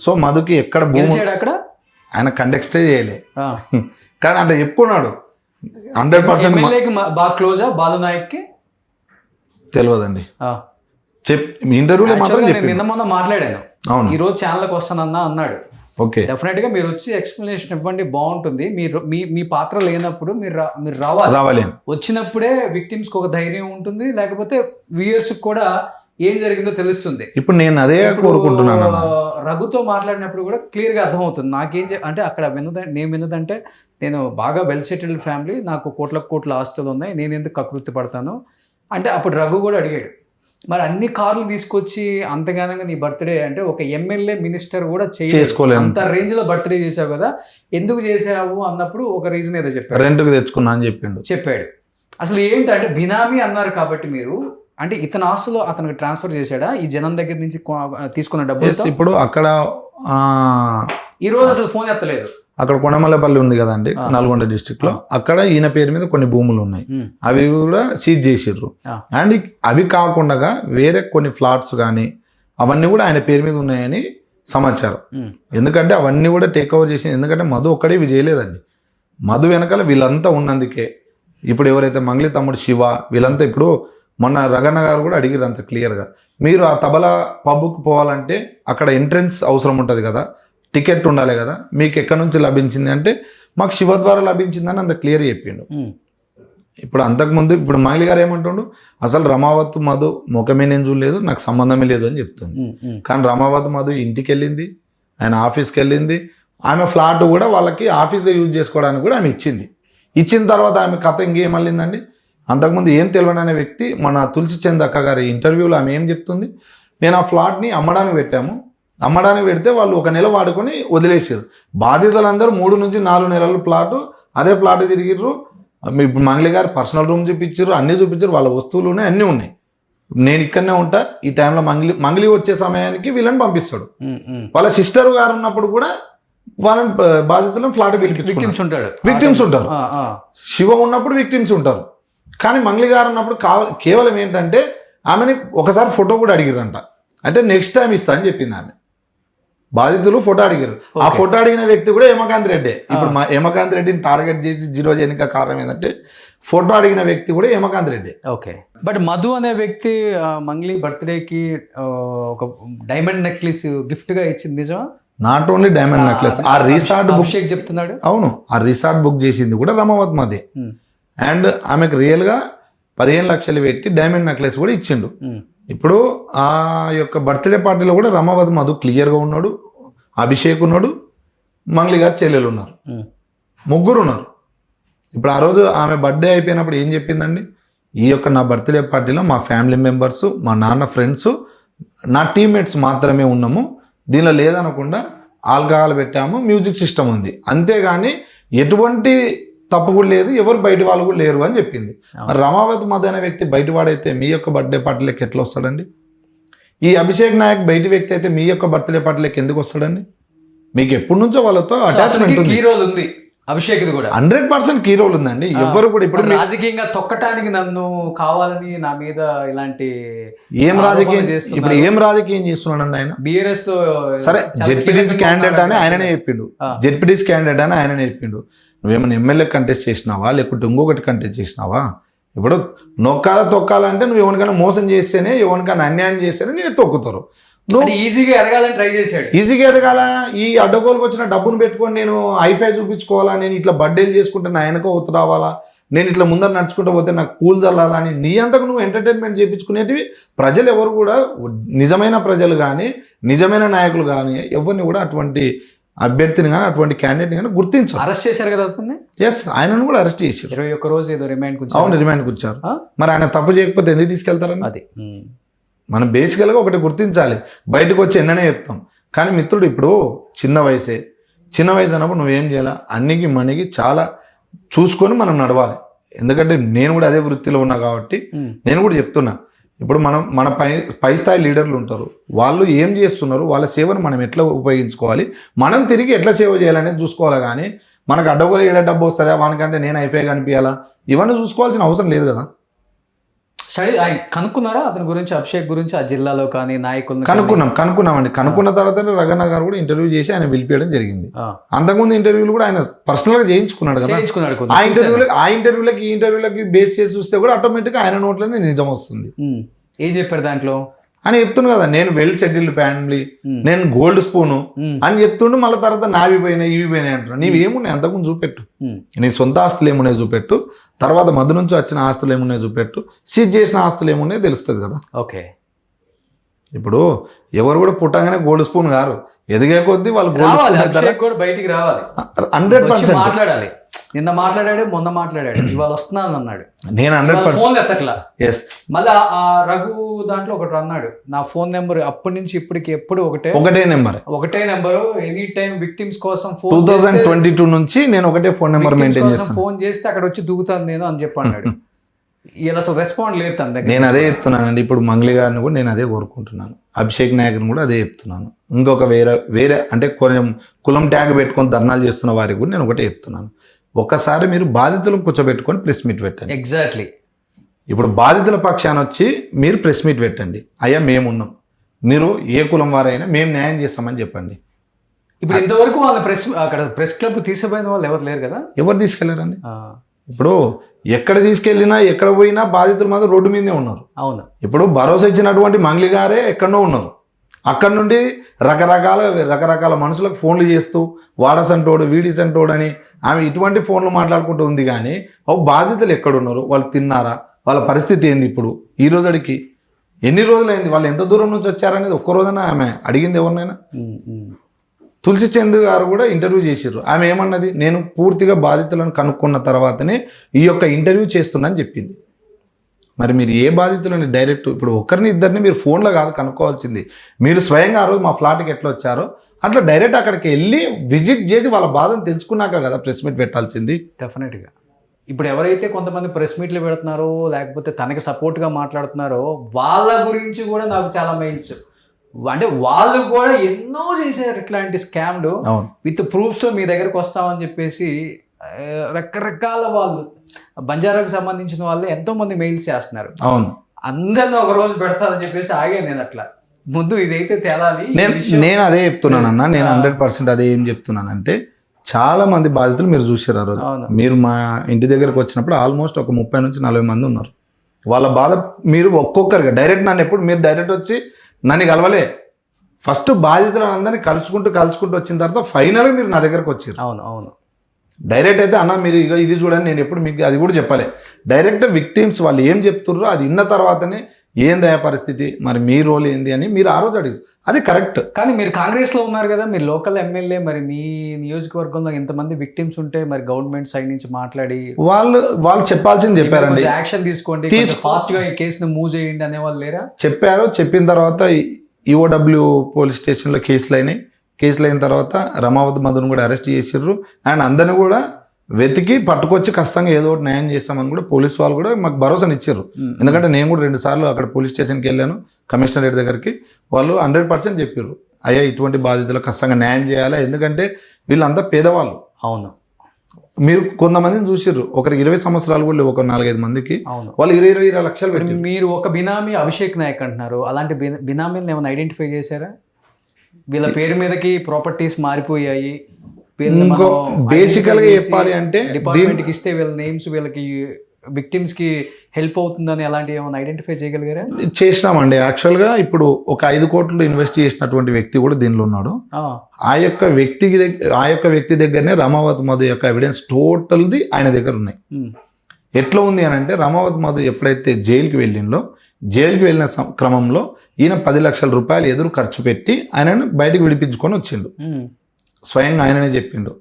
సో మధుకి ఎక్కడ భూమి అక్కడ ఆయన కండక్టే చేయలే కానీ అంటే చెప్పుకున్నాడు. 100% బాగా క్లోజా బాలు నాయక్ కి తెలియదండి, ఇంటర్వ్యూలో మాత్రం నిన్న మొన్న మాట్లాడాను, అవును ఈ రోజు ఛానల్కి వస్తానన్నా అన్నాడు. ఓకే, డెఫినెట్ గా మీరు వచ్చి ఎక్స్ప్లెనేషన్ ఇవ్వండి, బాగుంటుంది. మీరు మీ పాత్ర లేనప్పుడు మీరు రావాలి. వచ్చినప్పుడే విక్టిమ్స్ కి ఒక ధైర్యం ఉంటుంది, లేకపోతే వ్యూయర్స్ కూడా ఏం జరిగిందో తెలుస్తుంది. ఇప్పుడు నేను అదే కోరుకుంటున్నాను. రఘుతో మాట్లాడినప్పుడు కూడా క్లియర్ గా అర్థమవుతుంది నాకేం అంటే అక్కడ నేను విన్నదంటే, నేను బాగా వెల్ సెటిల్డ్ ఫ్యామిలీ, నాకు కోట్ల ఆస్తులు ఉన్నాయి, నేను ఎందుకు కకృతి పడతాను అంటే అప్పుడు రఘు కూడా అడిగాడు, మరి అన్ని కార్లు తీసుకొచ్చి అంతగానంగా నీ బర్త్డే అంటే ఒక ఎమ్మెల్యే మినిస్టర్ కూడా చేసుకోలేదు, అంత రేంజ్ లో బర్త్డే చేసావు కదా, ఎందుకు చేసావు అన్నప్పుడు ఒక రీజన్ ఏదో చెప్పాడు, రెంట్కి తెచ్చుకున్నా అని చెప్పాడు. అసలు ఏంటంటే బినామీ అన్నారు కాబట్టి మీరు అంటే ఇతని ఆస్తులు అతనికి ట్రాన్స్ఫర్ చేశాడా ఈ జనం దగ్గర నుంచి తీసుకున్న డబ్బులు? ఇప్పుడు అక్కడ ఈ రోజు అసలు ఫోన్ ఎత్తలేదు. అక్కడ కొండమల్లపల్లి ఉంది కదండి, నల్గొండ డిస్ట్రిక్ట్ లో, అక్కడ ఈయన పేరు మీద కొన్ని భూములు ఉన్నాయి, అవి కూడా సీజ్ చేసిర్రు. అండ్ అవి కాకుండా వేరే కొన్ని ఫ్లాట్స్ కానీ అవన్నీ కూడా ఆయన పేరు మీద ఉన్నాయని సమాచారం. ఎందుకంటే అవన్నీ కూడా టేక్ ఓవర్ చేసింది, ఎందుకంటే మధు ఒక్కడే ఇవి చేయలేదండి, మధు వెనకాల వీళ్ళంతా ఉన్నందుకే. ఇప్పుడు ఎవరైతే మంగళి తమ్ముడు శివ వీళ్ళంతా, ఇప్పుడు మొన్న రగన్న గారు కూడా అడిగారు అంత క్లియర్గా, మీరు ఆ తబలా పబ్కి పోవాలంటే అక్కడ ఎంట్రన్స్ అవసరం ఉంటుంది కదా, టికెట్ ఉండాలి కదా, మీకు ఎక్కడి నుంచి లభించింది అంటే మాకు శివ ద్వారా లభించిందని అంత క్లియర్ చెప్పిండు. ఇప్పుడు అంతకుముందు ఇప్పుడు మంగళి గారు ఏమంటుండు, అసలు రమావత్ మధు ముఖమే నేను చూడలేదు, నాకు సంబంధమే లేదు అని చెప్తుంది. కానీ రమావత్ మధు ఇంటికి వెళ్ళింది, ఆయన ఆఫీస్కి వెళ్ళింది, ఆమె ఫ్లాట్ కూడా వాళ్ళకి ఆఫీస్లో యూజ్ చేసుకోవడానికి కూడా ఆమె ఇచ్చింది. ఇచ్చిన తర్వాత ఆమె కథ ఇంకేం మళ్ళిందండి. అంతకుముందు ఏం తెలియని అనే వ్యక్తి మన తులసి చంద్ అక్క గారి ఇంటర్వ్యూలో ఆమె ఏం చెప్తుంది, నేను ఆ ఫ్లాట్ని అమ్మడానికి పెట్టాము, అమ్మడానికి పెడితే వాళ్ళు 1 నెల వాడుకొని వదిలేసారు, బాధితులందరూ 3 నుంచి 4 నెలల ప్లాటు అదే ప్లాట్ తిరిగిర్రు. ఇప్పుడు మంగళి గారు పర్సనల్ రూమ్ చూపించారు, అన్నీ చూపించారు, వాళ్ళ వస్తువులు ఉన్నాయి, అన్నీ ఉన్నాయి, నేను ఇక్కడనే ఉంటా, ఈ టైంలో మంగళి వచ్చే సమయానికి వీళ్ళని పంపిస్తాడు. వాళ్ళ సిస్టర్ గారు ఉన్నప్పుడు కూడా వాళ్ళని బాధితులను ఫ్లాట్ విక్టిమ్స్ ఉంటారు, శివ ఉన్నప్పుడు విక్టిమ్స్ ఉంటారు. కానీ మంగళి గారు ఉన్నప్పుడు కేవలం ఏంటంటే ఆమెని ఒకసారి ఫోటో కూడా అడిగిరంట, అంటే నెక్స్ట్ టైం ఇస్తా అని చెప్పింది ఆమె. బాధితులు ఫోటో అడిగారు, ఆ ఫోటో అడిగిన వ్యక్తి కూడా హేమకాంత్ రెడ్డి. ఇప్పుడు హేమకాంత్ రెడ్డిని టార్గెట్ చేసి 0 చేయడానికి కారణం ఏంటంటే ఫోటో అడిగిన వ్యక్తి కూడా హేమకాంత్ రెడ్డి. ఓకే, బట్ మధు అనే వ్యక్తి మంగళి బర్త్డేకి ఒక డైమండ్ నెక్లెస్ గిఫ్ట్ గా ఇచ్చింది నిజమా? నాట్ ఓన్లీ డైమండ్ నెక్లెస్, ఆ రిసార్ట్ అభిషేక్ చెప్తున్నాడు. అవును, ఆ రిసార్ట్ బుక్ చేసింది కూడా రమావత్ మధే. అండ్ ఆమెకు రియల్గా 15 లక్షలు పెట్టి డైమండ్ నెక్లెస్ కూడా ఇచ్చిండు. ఇప్పుడు ఆ యొక్క బర్త్డే పార్టీలో కూడా రమావత్ మధు క్లియర్గా ఉన్నాడు, అభిషేక్ ఉన్నాడు, మంగళి గారు చెల్లెలు ఉన్నారు, 3 ఉన్నారు. ఇప్పుడు ఆ రోజు ఆమె బర్త్డే అయిపోయినప్పుడు ఏం చెప్పిందండి, ఈ యొక్క నా బర్త్డే పార్టీలో మా ఫ్యామిలీ మెంబర్స్, మా నాన్న ఫ్రెండ్స్, నా టీమ్మేట్స్ మాత్రమే ఉన్నాము, దీనిలో లేదనకుండా ఆల్కహాల్ పెట్టాము, మ్యూజిక్ సిస్టమ్ ఉంది, అంతేగాని ఎటువంటి తప్పు కూడా లేదు, ఎవరు బయట వాళ్ళు కూడా లేరు అని చెప్పింది. రమావత్ మధు అనే వ్యక్తి బయటవాడైతే మీ యొక్క బర్త్డే పార్టీలోకి ఎట్లా వస్తాడండి? ఈ అభిషేక్ నాయక్ బయటి వ్యక్తి అయితే మీ యొక్క బర్త్డే పార్టీలకు ఎందుకు వస్తాడండి? మీకు ఎప్పటి నుంచో వాళ్ళతో అటాచ్మెంట్ ఉంది. కీ రోల్ ఉంది అభిషేక్ కూడా 100% కీ రోల్ ఉందండి. ఎవ్వరు కూడా ఇప్పుడు రాజకీయంగా తొక్కటానికి నన్ను కావాలని నా మీద ఇలాంటి ఏం రాజకీయం ఇప్పుడు ఏం రాజకీయం చేస్తున్నాడండి ఆయన? బిఆర్ఎస్ లో సరే జెడ్పీటీసీ క్యాండిడేట్ అని ఆయననే చెప్పిండు. జెడ్పీటీసీ క్యాండిడేట్ అని ఆయననే చెప్పిండు. నువ్వేమైనా ఎమ్మెల్యే కంటెస్ట్ చేసినావా లేకుంటే ఇంకొకటి కంటెస్ట్ చేసినావా? ఇప్పుడు తొక్కాలంటే నువ్వు ఎవరికైనా మోసం చేస్తేనే ఎవరికైనా అన్యాయం చేస్తేనే నేను తొక్కుతారు. నువ్వు ఈజీగా ఎదగాలని ట్రై చేశాడు. ఈజీగా ఎదగాల ఈ అడ్డగోలుకు వచ్చిన డబ్బును పెట్టుకొని నేను ఐఫై చూపించుకోవాలా, నేను ఇట్లా బర్త్డేలు చేసుకుంటే నా వెనక ఒత్తు రావాలా, నేను ఇట్లా ముందర నడుచుకుంటూ పోతే నాకు పూలు చల్లాలా అని నీ అంతకు నువ్వు ఎంటర్టైన్మెంట్ చేయించుకునేటివి ప్రజలు ఎవరు కూడా, నిజమైన ప్రజలు కానీ నిజమైన నాయకులు కానీ ఎవరిని కూడా అటువంటి అభ్యర్థిని కానీ అటువంటి క్యాండిడేట్ని కానీ గుర్తించారు. అరెస్ట్ చేశారు కదా అతన్ని. ఎస్, ఆయనను కూడా అరెస్ట్ చేశారు. 21 రోజు ఏదో రిమాండ్. అవును, రిమాండ్ కూర్చారు. మరి ఆయన తప్పు చేయకపోతే ఎందుకు తీసుకెళ్తారని అది మనం బేసికల్గా ఒకటి గుర్తించాలి. బయటకు వచ్చి ఎన్ననే చెప్తాం కానీ మిత్రుడు ఇప్పుడు చిన్న వయసు అన్నప్పుడు నువ్వేం చేయాలి, అన్నికి మనకి చాలా చూసుకొని మనం నడవాలి. ఎందుకంటే నేను కూడా అదే వృత్తిలో ఉన్నా కాబట్టి నేను కూడా చెప్తున్నా. ఇప్పుడు మన పై స్థాయి లీడర్లు ఉంటారు, వాళ్ళు ఏం చేస్తున్నారు, వాళ్ళ సేవను మనం ఎట్లా ఉపయోగించుకోవాలి, మనం తిరిగి ఎట్లా సేవ చేయాలనేది చూసుకోవాలి. కానీ మనకు అడ్డగోలు ఏడా డబ్బు వస్తుందా, వానికంటే నేను అయిపోయి కనిపించాలా, ఇవన్నీ చూసుకోవాల్సిన అవసరం లేదు కదా. సరే, కనుక్కున్నారా అతని గురించి, అభిషేక్ గురించి ఆ జిల్లాలో కానీ నాయకులు? కనుక్కున్నామండి. కనుక్కున్న తర్వాత రగన్న గారు కూడా ఇంటర్వ్యూ చేసి ఆయన పిలిపించడం జరిగింది. అంతకుముందు ఇంటర్వ్యూలు కూడా ఆయన పర్సనల్ గా చేయించుకున్నాడు కదా. ఆ ఇంటర్వ్యూలకి బేస్ చేసి చూస్తే కూడా ఆటోమేటిక్ ఆయన నోట్లోనే నిజం వస్తుంది. ఏం చెప్పారు దాంట్లో అని చెప్తున్నాను కదా, నేను వెల్ సెటిల్డ్ ఫ్యామిలీ, నేను గోల్డ్ స్పూను అని చెప్తుండు. మళ్ళీ తర్వాత నావి పోయినాయి ఇవి పోయినాయి అంటున్నాను. నీవేమున్నాయి అంతకుముందు చూపెట్టు, నీ సొంత ఆస్తులు ఏమున్నాయి చూపెట్టు, తర్వాత మధ్య నుంచి వచ్చిన ఆస్తులు ఏమున్నాయి చూపెట్టు, సీజ్ చేసిన ఆస్తులు ఏమున్నాయో తెలుస్తుంది కదా. ఓకే, ఇప్పుడు ఎవరు కూడా పుట్టగానే గోల్డ్ స్పూన్ గారు, ఎదిగే కొద్దీ వాళ్ళు బయటికి రావాలి, 100% మాట్లాడాలి. నిన్న మాట్లాడాడు, మొన్న మాట్లాడాడు, ఇవాళ వస్తున్నాను అన్నాడు. నేను 100% ఫోన్ ఎత్తట్లా. ఎస్, మళ్ళీ ఆ రఘు దాంట్లో ఒకటి అన్నాడు, నా ఫోన్ నెంబర్ అప్పటి నుంచి ఇప్పటికి ఎప్పుడు ఒకటే నెంబరు, ఎనీ టైం విక్టిమ్స్ కోసం 2022 నుంచి నేను ఒకటే ఫోన్ నెంబర్ మెయింటైన్ చేస్తాను. ఫోన్ చేస్తే అక్కడ వచ్చి దుగుతాను నేను అని చెప్పి అన్నాడు. ఇలా అసలు రెస్పాండ్ లేదు తన దగ్గర. నేను అదే చెప్తున్నానండి. ఇప్పుడు మంగళి గారిని కూడా నేను అదే కోరుకుంటున్నాను, అభిషేక్ నాయక్ని కూడా అదే చెప్తున్నాను. ఇంకొక వేరే అంటే కొంచెం కులం ట్యాగ్ పెట్టుకొని ధర్నాలు చేస్తున్న వారికి కూడా నేను ఒకటే చెప్తున్నాను, ఒక్కసారి మీరు బాధితులను కూర్చోబెట్టుకొని ప్రెస్ మీట్ పెట్టండి. ఎగ్జాక్ట్లీ. ఇప్పుడు బాధితుల పక్షాన వచ్చి మీరు ప్రెస్ మీట్ పెట్టండి, అయ్యా మేమున్నాం, మీరు ఏ కులం వారైనా మేము న్యాయం చేస్తామని చెప్పండి. ఇప్పుడు ఇంతవరకు వాళ్ళ ప్రెస్ క్లబ్ తీసుకుపోయిన వాళ్ళు ఎవరు లేరు కదా. ఎవరు తీసుకెళ్లారండి? ఇప్పుడు ఎక్కడ తీసుకెళ్ళినా ఎక్కడ పోయినా బాధితులు మాత్రం రోడ్డు మీదే ఉన్నారు. అవును, ఇప్పుడు భరోసా ఇచ్చినటువంటి మంగళి గారే ఎక్కడో ఉన్నారు. అక్కడి నుండి రకరకాల మనుషులకు ఫోన్లు చేస్తూ వాడసంటోడు వీడిసంటోడు అని ఆమె ఇటువంటి ఫోన్లు మాట్లాడుకుంటూ ఉంది. కానీ బాధితులు ఎక్కడున్నారు, వాళ్ళు తిన్నారా, వాళ్ళ పరిస్థితి ఏంది, ఇప్పుడు ఈ రోజుకి ఎన్ని రోజులైంది, వాళ్ళు ఎంత దూరం నుంచి వచ్చారనేది ఒక్క రోజున ఆమె అడిగింది ఎవరినైనా? తులసి చంద్ గారు కూడా ఇంటర్వ్యూ చేసిర్రు. ఆమె ఏమన్నది, నేను పూర్తిగా బాధితులను కనుక్కున్న తర్వాతనే ఈ యొక్క ఇంటర్వ్యూ చేస్తున్నా అని చెప్పింది. మరి మీరు ఏ బాధితులని డైరెక్ట్ ఇప్పుడు ఒకరిని ఇద్దరిని మీరు ఫోన్లో కాదు కనుక్కోవాల్సింది, మీరు స్వయంగా ఆ రోజు మా ఫ్లాట్కి ఎట్లా వచ్చారో అట్లా డైరెక్ట్ అక్కడికి వెళ్ళి విజిట్ చేసి వాళ్ళ బాధను తెలుసుకున్నాక కదా ప్రెస్ మీట్ పెట్టాల్సింది. డెఫినెట్గా. ఇప్పుడు ఎవరైతే కొంతమంది ప్రెస్ మీట్లు పెడుతున్నారో లేకపోతే తనకి సపోర్ట్గా మాట్లాడుతున్నారో వాళ్ళ గురించి కూడా నాకు చాలా మెయిల్స్, అంటే వాళ్ళు కూడా ఎన్నో చేశారు ఇట్లాంటి స్కామ్లు విత్ ప్రూఫ్స్ మీ దగ్గరకు వస్తామని చెప్పేసి రకరకాల వాళ్ళు బంజారాకు సంబంధించిన వాళ్ళు ఎంతో మంది మెయిల్స్ చేస్తున్నారు. అవును, అందరిని ఒక రోజు పెడతారని చెప్పేసి ఆగాను నేను. అట్లా ముందు ఇదైతే తేలాలి. నేను అదే చెప్తున్నానన్నా, నేను 100% అదే ఏం చెప్తున్నానంటే, చాలా మంది బాధితులు మీరు చూసారు ఆ రోజు. మీరు మా ఇంటి దగ్గరకు వచ్చినప్పుడు ఆల్మోస్ట్ ఒక 30 నుంచి 40 మంది ఉన్నారు. వాళ్ళ బాధ మీరు ఒక్కొక్కరిగా డైరెక్ట్ నన్ను ఎప్పుడు మీరు డైరెక్ట్ వచ్చి నన్ను కలవలే, ఫస్ట్ బాధితులను అందరినీ కలుసుకుంటూ వచ్చిన తర్వాత ఫైనల్గా మీరు నా దగ్గరకు వచ్చారు. అవును. డైరెక్ట్ అయితే అన్న మీరు ఇక ఇది చూడండి, నేను ఎప్పుడు మీకు అది కూడా చెప్పలే. డైరెక్ట్ విక్టిమ్స్ వాళ్ళు ఏం చెప్తుర్రో అది విన్న తర్వాతనే ఏందయా పరిస్థితి, మరి మీ రోల్ ఏంది అని మీరు ఆ రోజు అడిగారు. అది కరెక్ట్. కానీ మీరు కాంగ్రెస్లో ఉన్నారు కదా, మీరు లోకల్ ఎమ్మెల్యే, మరి మీ నియోజకవర్గంలో ఎంతమంది విక్టిమ్స్ ఉంటే మరి గవర్నమెంట్ సైడ్ నుంచి మాట్లాడి వాళ్ళు చెప్పాల్సింది చెప్పారండి, యాక్షన్ తీసుకోండి, ఫాస్ట్గా ఈ కేసును మూవ్ చేయండి అనేవాళ్ళు లేరా? చెప్పారు. చెప్పిన తర్వాత ఈఓడబ్ల్యూ పోలీస్ స్టేషన్లో కేసులు అయినాయి. కేసులు అయిన తర్వాత రమావతి మధును కూడా అరెస్ట్ చేసిర్రు. అండ్ అందరిని కూడా వెతికి పట్టుకొచ్చి ఖచ్చితంగా ఏదో ఒకటి న్యాయం చేస్తామని కూడా పోలీస్ వాళ్ళు కూడా మాకు భరోసాని ఇచ్చారు. ఎందుకంటే నేను కూడా 2 సార్లు అక్కడ పోలీస్ స్టేషన్కి వెళ్ళాను, కమిషనరేట్ దగ్గరికి. వాళ్ళు 100% చెప్పారు, అయ్యా ఇటువంటి బాధితులకు ఖచ్చితంగా న్యాయం చేయాలి, ఎందుకంటే వీళ్ళంతా పేదవాళ్ళు. అవును, మీరు కొంతమందిని చూసిర్రు, ఒకరికి 20 సంవత్సరాలు కూడా లేవు, ఒక 4-5 మందికి అవును. వాళ్ళు 20 లక్షలు పెట్టి. మీరు ఒక బినామీ అభిషేక్ నాయక్ అంటున్నారు, అలాంటి బినామీలను ఏమైనా ఐడెంటిఫై చేశారా? వీళ్ళ పేరు మీదకి ప్రాపర్టీస్ మారిపోయాయి, ఇంకో బేసికల్గా చెప్పాలి అంటే డిపార్ట్మెంట్కి ఇస్తే వీళ్ళ నేమ్స్ వీళ్ళకి విక్టిమ్స్కి హెల్ప్ అవుతుందని అలాంటివి ఏమైనా ఐడెంటిఫై చేయగలిగారా? చేసినామండి. యాక్చువల్గా ఇప్పుడు ఒక 5 కోట్లు ఇన్వెస్ట్ చేసినటువంటి వ్యక్తి కూడా దీనిలో ఉన్నాడు. ఆ యొక్క వ్యక్తి దగ్గరనే రమావతి మధు యొక్క ఎవిడెన్స్ టోటల్ది ఆయన దగ్గర ఉన్నాయి. ఎట్లా ఉంది అని అంటే, రమావతి మధు ఎప్పుడైతే జైలుకి వెళ్ళిన క్రమంలో ఈయన 10 లక్షల రూపాయలు ఎదురు ఖర్చు పెట్టి ఆయనను బయటకు విడిపించుకొని వచ్చిండు. స్వయంగా ఆయననే చెప్పిండు.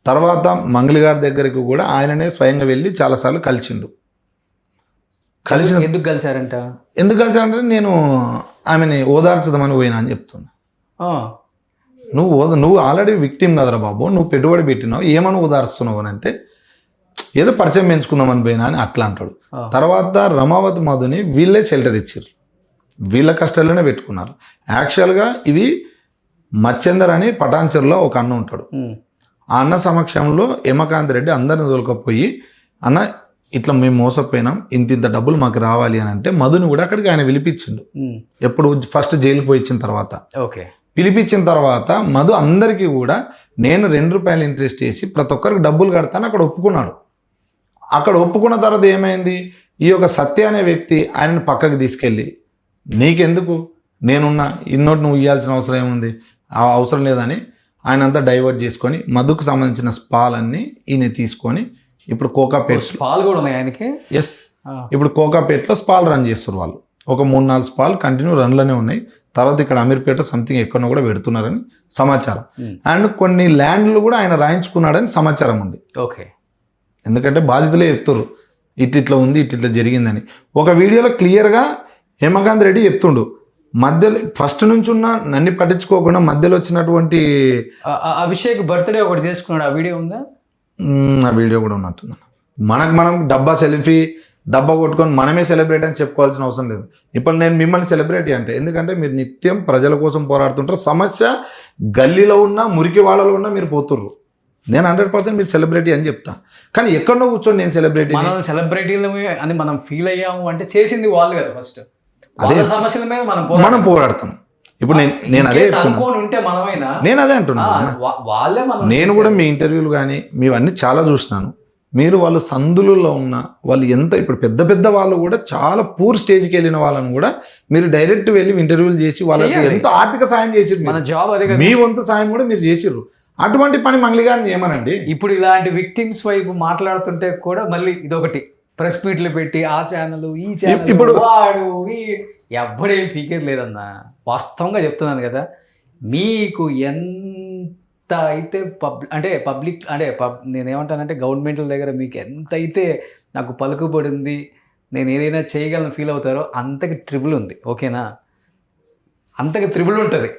తర్వాత మంగళి గారి దగ్గరికి కూడా ఆయననే స్వయంగా వెళ్ళి చాలాసార్లు కలిసిండు. ఎందుకు కలిసారంటే నేను ఆమెని ఓదార్చుదామని పోయినా అని చెప్తున్నా. నువ్వు ఆల్రెడీ విక్టిమ్ కదరా బాబు, నువ్వు పెట్టుబడి పెట్టినావు, ఏమని ఓదార్స్తున్నావు అని అంటే, ఏదో పరిచయం పెంచుకుందామని పోయినా అని అట్లా అంటాడు. తర్వాత రమావతి మధుని వీళ్ళే షెల్టర్ ఇచ్చారు, వీళ్ళ కష్టాల్లోనే పెట్టుకున్నారు. యాక్చువల్గా ఇవి మచ్చేందర్ అని పటాన్చెరులో ఒక అన్న ఉంటాడు. ఆ అన్న సమక్షంలో యమకాంత్ రెడ్డి అందరిని తోలుకపోయి, అన్న ఇట్లా మేము మోసపోయినాం, ఇంత డబ్బులు మాకు రావాలి అని అంటే, మధుని కూడా అక్కడికి ఆయన పిలిపించిండు. ఎప్పుడు ఫస్ట్ జైలుకి పోయి ఇచ్చిన తర్వాత పిలిపించిన తర్వాత మధు అందరికీ కూడా నేను 2 రూపాయలు ఇంట్రెస్ట్ వేసి ప్రతి ఒక్కరికి డబ్బులు కడతాను అక్కడ ఒప్పుకున్నాడు. అక్కడ ఒప్పుకున్న తర్వాత ఏమైంది, ఈ యొక్క సత్య అనే వ్యక్తి ఆయనను పక్కకి తీసుకెళ్ళి, నీకెందుకు, నేనున్నా, ఇన్నోటి నువ్వు ఇవ్వాల్సిన అవసరం ఏముంది, ఆ అవసరం లేదని ఆయన అంతా డైవర్ట్ చేసుకొని మధుకు సంబంధించిన స్పాలన్నీ ఈయన తీసుకొని ఇప్పుడు కోకాపేట్ స్పాల్ కూడా ఉన్నాయి ఆయనకి. ఎస్, ఇప్పుడు కోకాపేట్లో స్పాల్ రన్ చేస్తారు వాళ్ళు. ఒక 3-4 స్పాల్ కంటిన్యూ రన్లోనే ఉన్నాయి. తర్వాత ఇక్కడ అమీర్పేట సంథింగ్ ఎక్కడో కూడా పెడుతున్నారని సమాచారం. అండ్ కొన్ని ల్యాండ్లు కూడా ఆయన రాయించుకున్నాడని సమాచారం ఉంది. ఓకే, ఎందుకంటే బాధితులే చెప్తారు ఇట్లా ఉంది, ఇట్లా జరిగిందని. ఒక వీడియోలో క్లియర్గా హేమకాంత్ రెడ్డి చెప్తుండు, మధ్యలో ఫస్ట్ నుంచి ఉన్న నన్ను పట్టించుకోకుండా మధ్యలో వచ్చినటువంటి అభిషేక్ బర్త్డే ఒకటి చేసుకున్నాడు, ఆ వీడియో ఉందా? ఆ వీడియో కూడా ఉన్నట్టుంది. మనం డబ్బా కొట్టుకొని మనమే సెలబ్రేట్ అని చెప్పుకోవాల్సిన అవసరం లేదు. ఇప్పుడు నేను మిమ్మల్ని సెలబ్రిటీ అంటే, ఎందుకంటే మీరు నిత్యం ప్రజల కోసం పోరాడుతుంటారు. సమస్య గల్లీలో ఉన్నా మురికి వాళ్ళలో ఉన్నా మీరు పోతుర్రు. నేను 100% మీరు సెలబ్రిటీ అని చెప్తా. కానీ ఎక్కడో కూర్చొని నేను సెలబ్రిటీ సెలబ్రిటీలు అని మనం ఫీల్ అయ్యాము అంటే చేసింది వాళ్ళు కదా. ఫస్ట్ అదే సమస్యల మీద మనం పోరాడుతున్నాం. ఇప్పుడు నేను అదే నేను అదే అంటున్నాను. నేను కూడా మీ ఇంటర్వ్యూలు కానీ మీవన్నీ చాలా చూసినాను. మీరు వాళ్ళు సందులలో ఉన్న వాళ్ళు ఎంత, ఇప్పుడు పెద్ద వాళ్ళు కూడా చాలా పూర్ స్టేజ్కి వెళ్ళిన వాళ్ళని కూడా మీరు డైరెక్ట్ వెళ్ళి ఇంటర్వ్యూలు చేసి వాళ్ళకి ఎంతో ఆర్థిక సాయం చేసిర్రు. మీ వంతు సాయం కూడా మీరు చేసిర్రు. అటువంటి పని మంగళి గారిని ఏమనండి. ఇప్పుడు ఇలాంటి విక్టిమ్స్ వైపు మాట్లాడుతుంటే కూడా మళ్ళీ ఇదొకటి ప్రెస్ మీట్లు పెట్టి ఆ ఛానల్ ఈ ఛానల్ ఇప్పుడు వాడు ఎవ్వడేం పీకేది లేదన్నా. వాస్తవంగా చెప్తున్నాను కదా, మీకు ఎంత అయితే పబ్లిక్ నేనేమంటానంటే గవర్నమెంట్ల దగ్గర మీకు ఎంత అయితే నాకు పలుకుబడింది, నేను ఏదైనా చేయగలను ఫీల్ అవుతారో అంతకి ట్రిబుల్ ఉంది. ఓకేనా, అంతకి ట్రిబుల్ ఉంటుంది.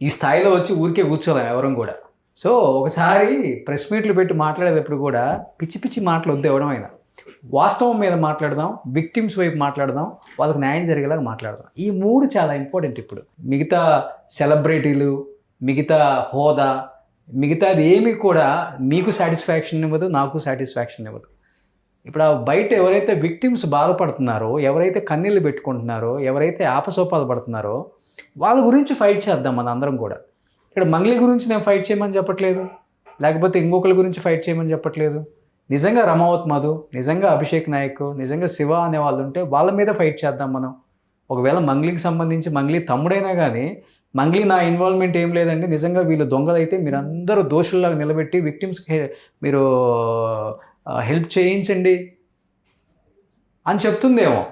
ఈ స్థాయిలో వచ్చి ఊరికే కూర్చోలేం ఎవరం కూడా. సో ఒకసారి ప్రెస్ మీట్లు పెట్టి మాట్లాడేటప్పుడు కూడా పిచ్చి పిచ్చి మాటలు వద్దు ఎవడం అయినా. వాస్తవం మీద మాట్లాడదాం, విక్టిమ్స్ వైపు మాట్లాడదాం, వాళ్ళకి న్యాయం జరిగేలాగా మాట్లాడదాం. ఈ 3 చాలా ఇంపార్టెంట్. ఇప్పుడు మిగతా సెలబ్రిటీలు, మిగతా హోదా, మిగతాది ఏమి కూడా మీకు సాటిస్ఫాక్షన్ ఇవ్వదు, నాకు సాటిస్ఫాక్షన్ ఇవ్వదు. ఇప్పుడు బయట ఎవరైతే విక్టిమ్స్ బాధపడుతున్నారో, ఎవరైతే కన్నీళ్ళు పెట్టుకుంటున్నారో, ఎవరైతే ఆపసోపాలు పడుతున్నారో వాళ్ళ గురించి ఫైట్ చేద్దాం మన అందరం కూడా. ఇక్కడ మంగళి గురించి నేను ఫైట్ చేయమని చెప్పట్లేదు, లేకపోతే ఇంకొకరి గురించి ఫైట్ చేయమని చెప్పట్లేదు. నిజంగా రమావత్ మధు, నిజంగా అభిషేక్ నాయక్, నిజంగా శివ అనే వాళ్ళు ఉంటే వాళ్ళ మీద ఫైట్ చేద్దాం మనం. ఒకవేళ మంగళికి సంబంధించి మంగళి తమ్ముడైనా కానీ మంగళి నా ఇన్వాల్వ్మెంట్ ఏం లేదండి, నిజంగా వీళ్ళు దొంగలైతే మీరు అందరూ దోషుల్లాగా నిలబెట్టి విక్టిమ్స్కి మీరు హెల్ప్ చేయించండి అని చెప్తుందేమో.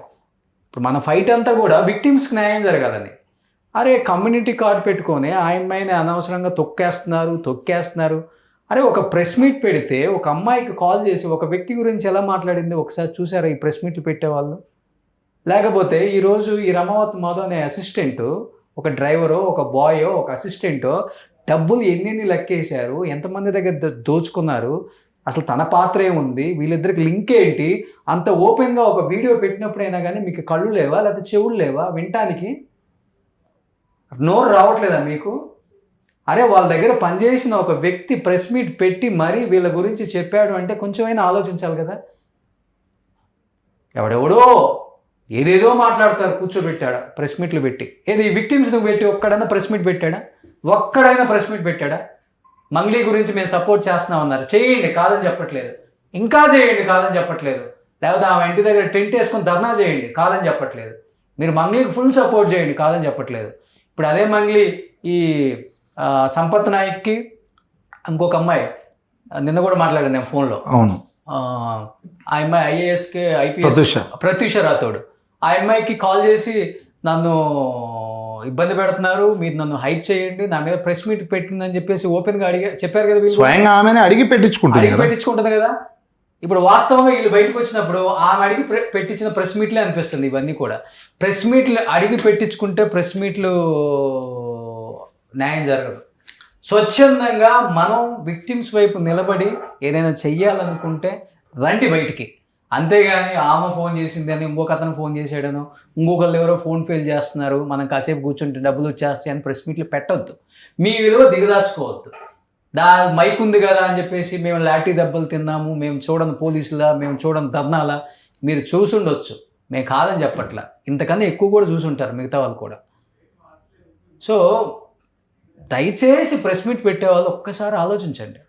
ఇప్పుడు మన ఫైట్ అంతా కూడా విక్టిమ్స్కి న్యాయం జరగాలని. అరే కమ్యూనిటీ కార్డు పెట్టుకొని ఆయమ్మాయిని అనవసరంగా తొక్కేస్తున్నారు. అరే ఒక ప్రెస్ మీట్ పెడితే ఒక అమ్మాయికి కాల్ చేసి ఒక వ్యక్తి గురించి ఎలా మాట్లాడింది ఒకసారి చూసారా ఈ ప్రెస్ మీట్లు పెట్టేవాళ్ళు? లేకపోతే ఈరోజు ఈ రమావత్ మధు అనే అసిస్టెంటు, ఒక డ్రైవరో, ఒక బాయో, ఒక అసిస్టెంటో డబ్బులు ఎన్ని లెక్కేశారు, ఎంతమంది దగ్గర దోచుకున్నారు, అసలు తన పాత్ర ఏముంది, వీళ్ళిద్దరికి లింక్ ఏంటి, అంత ఓపెన్గా ఒక వీడియో పెట్టినప్పుడైనా కానీ మీకు కళ్ళు లేవా లేకపోతే చెవులు లేవా వినటానికి? నోరు రావట్లేదా మీకు? అరే వాళ్ళ దగ్గర పనిచేసిన ఒక వ్యక్తి ప్రెస్ మీట్ పెట్టి మరీ వీళ్ళ గురించి చెప్పాడు అంటే కొంచెమైనా ఆలోచించాలి కదా. ఎవడెవడో ఏదేదో మాట్లాడతారు, కూర్చోబెట్టాడా ప్రెస్ మీట్లు పెట్టి. ఏది విక్టిమ్స్ నువ్వు పెట్టి ఒక్కడైనా ప్రెస్ మీట్ పెట్టాడా? ఒక్కడైనా ప్రెస్ మీట్ పెట్టాడా? మంగ్లీ గురించి మేము సపోర్ట్ చేస్తున్నాం అన్నారు, చేయండి కాదని చెప్పట్లేదు, ఇంకా చేయండి కాదని చెప్పట్లేదు. లేకపోతే ఆమె ఇంటి దగ్గర టెంట్ వేసుకొని ధర్నా చేయండి కాదని చెప్పట్లేదు. మీరు మంగ్లీకి ఫుల్ సపోర్ట్ చేయండి కాదని చెప్పట్లేదు. ఇప్పుడు అదే మంగ్లీ ఈ సంపత్ నాయక్కి ఇంకొక అమ్మాయి నిన్న కూడా మాట్లాడాను నేను ఫోన్లో. అవును, ఆ అమ్మాయి ఐఏఎస్కి ఐపీఎస్ ప్రత్యూష రాథోడ్. ఆ అమ్మాయికి కాల్ చేసి నన్ను ఇబ్బంది పెడుతున్నారు, మీరు నన్ను హైప్ చేయండి, నా మీద ప్రెస్ మీట్ పెట్టిందని చెప్పేసి ఓపెన్గా చెప్పారు కదా. స్వయంగా ఆమెనే అడిగి పెట్టించుకుంటుంది కదా. ఇప్పుడు వాస్తవంగా వీళ్ళు బయటకు వచ్చినప్పుడు ఆమె అడిగి పెట్టించిన ప్రెస్ మీట్లే అనిపిస్తుంది. ఇవన్నీ కూడా ప్రెస్ మీట్లు అడిగి పెట్టించుకుంటే ప్రెస్ మీట్లు న్యాయం జరగదు. స్వచ్ఛందంగా మనం విక్టిమ్స్ వైపు నిలబడి ఏదైనా చెయ్యాలనుకుంటే రండి బయటికి. అంతేగాని ఆమె ఫోన్ చేసింది అని ఇంకొక అతను ఫోన్ చేసాడను, ఇంకొకళ్ళు ఎవరో ఫోన్ ఫెయిల్ చేస్తున్నారు, మనం కాసేపు కూర్చుంటే డబ్బులు వచ్చేస్తాయి అని ప్రెస్ మీట్లు పెట్టవద్దు. మీ విలువ దిగదాచుకోవద్దు. మైక్ ఉంది కదా అని చెప్పేసి మేము లాఠీ దెబ్బలు తిన్నాము, మేము చూడని పోలీసులా, మేము చూడని ధర్నాలా, మీరు చూసుండొచ్చు, మేము కాదని చెప్పట్లా, ఇంతకన్నా ఎక్కువ కూడా చూసుంటారు మిగతా వాళ్ళు కూడా. సో దయచేసి ప్రెస్ మీట్ పెట్టేవాళ్ళు ఒక్కసారి ఆలోచించండి.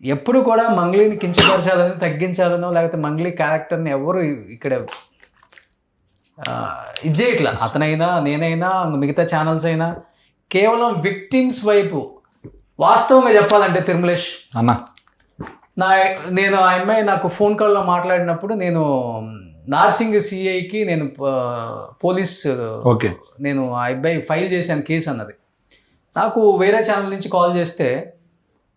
ఎప్పుడు కూడా మంగ్లీని కించపరచాలని, తగ్గించాలనో లేకపోతే మంగ్లీ క్యారెక్టర్ని ఎవరు ఇక్కడ ఇది చేయట్లా. అతనైనా నేనైనా మిగతా ఛానల్స్ అయినా కేవలం విక్టిమ్స్ వైపు. వాస్తవంగా చెప్పాలంటే తిరుమలేష్ అన్న, నేను ఆ అమ్మాయి నాకు ఫోన్ కాల్లో మాట్లాడినప్పుడు నేను నార్సింగ్ సిఐకి నేను పోలీస్ నేను ఆ అబ్బాయి ఫైల్ చేశాను కేసు అన్నది. నాకు వేరే ఛానల్ నుంచి కాల్ చేస్తే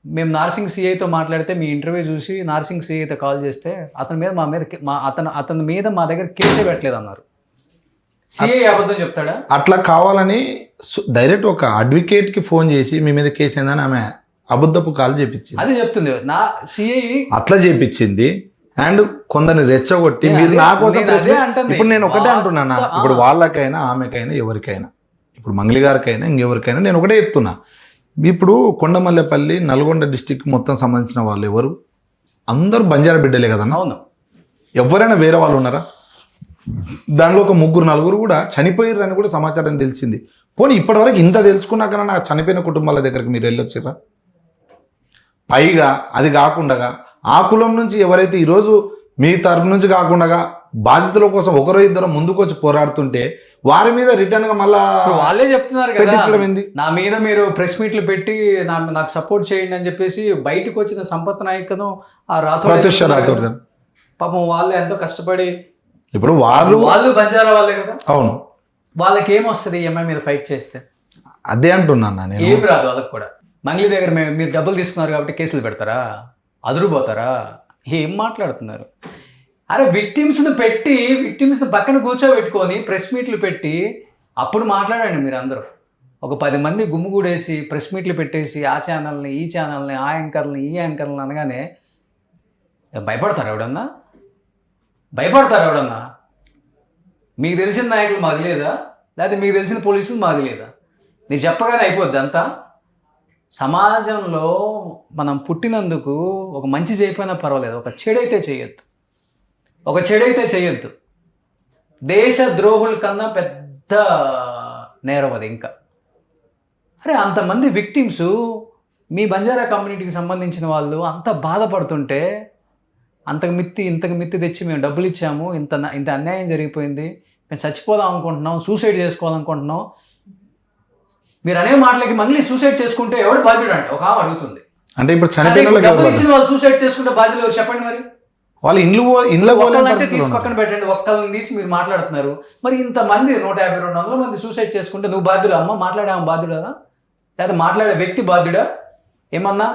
మేము నార్సింగ్ సిఐతో మాట్లాడితే మీ ఇంటర్వ్యూ చూసి నార్సింగ్ సిఐతో కాల్ చేస్తే అతని మీద అతని మీద మా దగ్గర కేసే పెట్టలేదు అన్నారు. సిఐ అబద్ధం చెప్తాడా? అట్లా కావాలని డైరెక్ట్ ఒక అడ్వకేట్కి ఫోన్ చేసి మీ మీద కేసు ఏందని ఆమె అబద్ధపు కాల్ చేపించింది. అదే చెప్తుంది నా సిఐ అట్లా చేపించింది. అండ్ కొందరిని రెచ్చగొట్టి మీరు నా కోసం ఇప్పుడు నేను ఒకటే అంటున్నానా, ఇప్పుడు వాళ్ళకైనా ఆమెకైనా ఎవరికైనా, ఇప్పుడు మంగ్లీ గారికైనా ఇంకెవరికైనా నేను ఒకటే చెప్తున్నా. ఇప్పుడు కొండమల్లెపల్లి నల్గొండ డిస్టిక్ మొత్తం సంబంధించిన వాళ్ళు ఎవరు అందరూ బంజారా బిడ్డలే కదన్నా. అవును, ఎవరైనా వేరే వాళ్ళు ఉన్నారా? దానిలో ఒక 3-4 కూడా చనిపోయారని కూడా సమాచారం తెలిసింది. పోనీ ఇప్పటివరకు ఇంత తెలుసుకున్నాకన్నా నా చనిపోయిన కుటుంబాల దగ్గరికి మీరు వెళ్ళొచ్చిరా? పైగా అది కాకుండా ఆ కులం నుంచి ఎవరైతే ఈరోజు మీ తరపు నుంచి కాకుండా బాధితుల కోసం ఒకరో ఇద్దరు ముందుకు వచ్చి పోరాడుతుంటే వారి మీద రిటర్న్ గా మళ్ళా వాళ్ళే చెప్తున్నారు కదా, నా మీద మీరు ప్రెస్ మీట్లు పెట్టి నాకు సపోర్ట్ చేయండి అని చెప్పేసి బయటకు వచ్చిన సంపత్ నాయకను ఆ రాథోడ్ పాపం వాళ్ళు ఎంతో కష్టపడి, ఇప్పుడు వాళ్ళు బంజారా వాళ్ళే కదా. అవును, వాళ్ళకి ఏమొస్తుంది ఎంఐ మీద ఫైట్ చేస్తే? అదే అంటున్నాను నేను. ఏం రాదు వాళ్ళకి కూడా. మంగ్లీ దగ్గర మీరు డబ్బులు తీసుకున్నారు కాబట్టి కేసులు పెడతారా? అదురుపోతారా? ఏం మాట్లాడుతున్నారు? అరే విక్టిమ్స్ని పక్కన కూర్చోబెట్టుకొని ప్రెస్ మీట్లు పెట్టి అప్పుడు మాట్లాడండి మీరు అందరూ. ఒక 10 మంది గుమ్ముగూడేసి ప్రెస్ మీట్లు పెట్టేసి ఆ ఛానల్ని ఈ ఛానల్ని ఆ యాంకర్ని ఈ యాంకర్ని అనగానే భయపడతారు ఎవడన్నా? మీకు తెలిసిన నాయకులు మాది లేదా? లేకపోతే మీకు తెలిసిన పోలీసులు మాది లేదా? మీరు చెప్పగానే అయిపోద్ది అంతా. సమాజంలో మనం పుట్టినందుకు ఒక మంచి చేయకపోయినా పర్వాలేదు, ఒక చెడైతే చేయొద్దు. దేశ ద్రోహుల కన్నా పెద్ద నేరం అది. ఇంకా అరే అంతమంది విక్టిమ్స్ మీ బంజారా కమ్యూనిటీకి సంబంధించిన వాళ్ళు అంత బాధపడుతుంటే ఇంతకు మిత్తి తెచ్చి మేము డబ్బులు ఇచ్చాము, ఇంత అన్యాయం జరిగిపోయింది, మేము చచ్చిపోదాం అనుకుంటున్నాం, సూసైడ్ చేసుకోవాలనుకుంటున్నాం. మీరు అనే మాటలకి మళ్ళీ సూసైడ్ చేసుకుంటే ఎవడు బాధ్యుడు అంటే ఒక ఆమె అడుగుతుంది. అంటే ఇప్పుడు డబ్బులు ఇచ్చిన వాళ్ళు సూసైడ్ చేసుకుంటే బాధ్యులు చెప్పండి. మరి వాళ్ళు అంటే తీసి పక్కన పెట్టండి, ఒక్కళ్ళని తీసి మీరు మాట్లాడుతున్నారు. మరి ఇంతమంది 150-200 మంది సూసైడ్ చేసుకుంటే నువ్వు బాధ్యుడా? అమ్మ మాట్లాడాము బాధ్యుడా? లేదా మాట్లాడే వ్యక్తి బాధ్యుడా? ఏమన్నా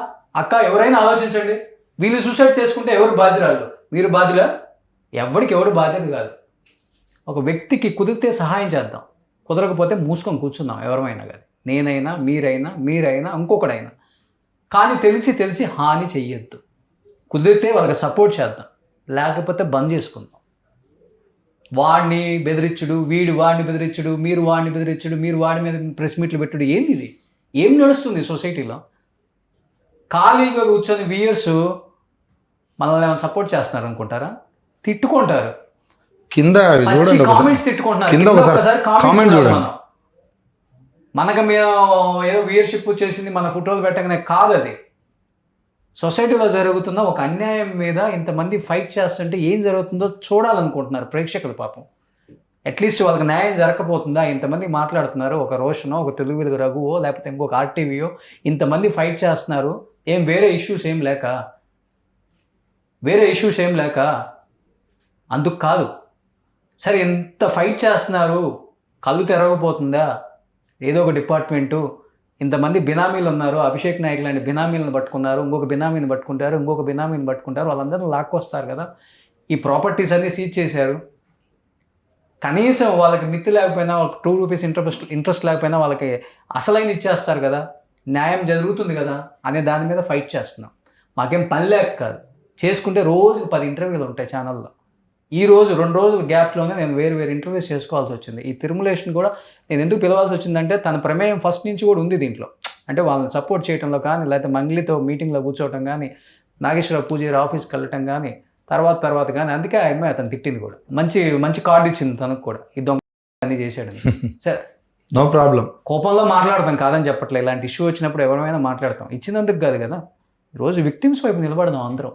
అక్క ఎవరైనా ఆలోచించండి. వీళ్ళు సూసైడ్ చేసుకుంటే ఎవరు బాధ్యురాలు? మీరు బాధ్యులా? ఎవడు బాధ్యత కాదు. ఒక వ్యక్తికి కుదిరితే సహాయం చేద్దాం, కుదరకపోతే మూసుకొని కూర్చుందాం. ఎవరైనా కానీ, నేనైనా మీరైనా ఇంకొకడైనా. కానీ తెలిసి హాని చెయ్యొద్దు. కుదిరితే వాళ్ళకి సపోర్ట్ చేద్దాం, లేకపోతే బంద్ చేసుకుందాం. వాడిని బెదిరించుడు, వాడిని బెదిరించుడు, మీరు వాడిని బెదిరించుడు, మీరు వాడి మీద ప్రెస్ మీట్లు పెట్టుడు, ఏంది ఇది? ఏం నడుస్తుంది సొసైటీలో? ఖాళీగా కూర్చొని వ్యూయర్స్ మనల్ని ఏమైనా సపోర్ట్ చేస్తున్నారు అనుకుంటారా? తిట్టుకుంటారు, కింద చూడండి, కామెంట్స్ తిట్టుకుంటున్నారు. కింద ఒకసారి కామెంట్ చూడండి. మనకు మేము ఏదో వ్యూయర్షిప్ వచ్చేసింది మన ఫోటోలు పెట్టగానే కాదు, అది సొసైటీలో జరుగుతున్న ఒక అన్యాయం మీద ఇంతమంది ఫైట్ చేస్తుంటే ఏం జరుగుతుందో చూడాలనుకుంటున్నారు ప్రేక్షకులు. పాపం అట్లీస్ట్ వాళ్ళకి న్యాయం జరగకపోతుందా? ఇంతమంది మాట్లాడుతున్నారు, ఒక రోషనో, ఒక తెలుగు వెలుగు రఘువో, లేకపోతే ఇంకొక ఆర్టీవీయో ఇంతమంది ఫైట్ చేస్తున్నారు. ఏం వేరే ఇష్యూస్ ఏం లేక అందుకు కాదు. సరే, ఎంత ఫైట్ చేస్తున్నారు, కళ్ళు తెరవకపోతుందా? ఏదో ఒక డిపార్ట్మెంటు, ఇంతమంది బినామీలు ఉన్నారు, అభిషేక్ నాయక్ లాంటి బినామీలను పట్టుకున్నారు, ఇంకొక బినామీని పట్టుకుంటారు, వాళ్ళందరూ లాక్కొస్తారు కదా. ఈ ప్రాపర్టీస్ అన్నీ సీజ్ చేశారు. కనీసం వాళ్ళకి మిత్తి లేకపోయినా, వాళ్ళకి 2 రూపీస్ ఇంట్రెస్ట్ లేకపోయినా వాళ్ళకి అసలైన ఇచ్చేస్తారు కదా, న్యాయం జరుగుతుంది కదా అనే దాని మీద ఫైట్ చేస్తున్నాం. మాకేం పని లేక కాదు, చేసుకుంటే రోజుకు 10 ఇంటర్వ్యూలు ఉంటాయి ఛానల్లో. ఈ రోజు 2 రోజుల గ్యాప్లోనే నేను వేరు ఇంటర్వ్యూస్ చేసుకోవాల్సి వచ్చింది. ఈ తిరుమలేషన్ కూడా నేను ఎందుకు పిలవాల్సి వచ్చిందంటే, తన ప్రమేయం ఫస్ట్ నుంచి కూడా ఉంది దీంట్లో. అంటే వాళ్ళని సపోర్ట్ చేయడంలో కానీ, లేకపోతే మంగ్లీతో మీటింగ్లో కూర్చోవటం కానీ, నాగేశ్వరరావు పూజారి ఆఫీస్కి వెళ్ళటం కానీ, తర్వాత కానీ. అందుకే ఆ అమ్మాయి అతను తిట్టింది కూడా. మంచి కార్డు ఇచ్చింది తనకు కూడా, ఈ దొంగ అన్నీ చేశాడు. సరే, నో ప్రాబ్లం, కోపంలో మాట్లాడతాం, కాదని చెప్పట్లేదు. ఇలాంటి ఇష్యూ వచ్చినప్పుడు ఎవరైనా మాట్లాడతాం, ఇచ్చినందుకు కాదు కదా. ఈరోజు విక్టిమ్స్ వైపు నిలబడదాం అందరం.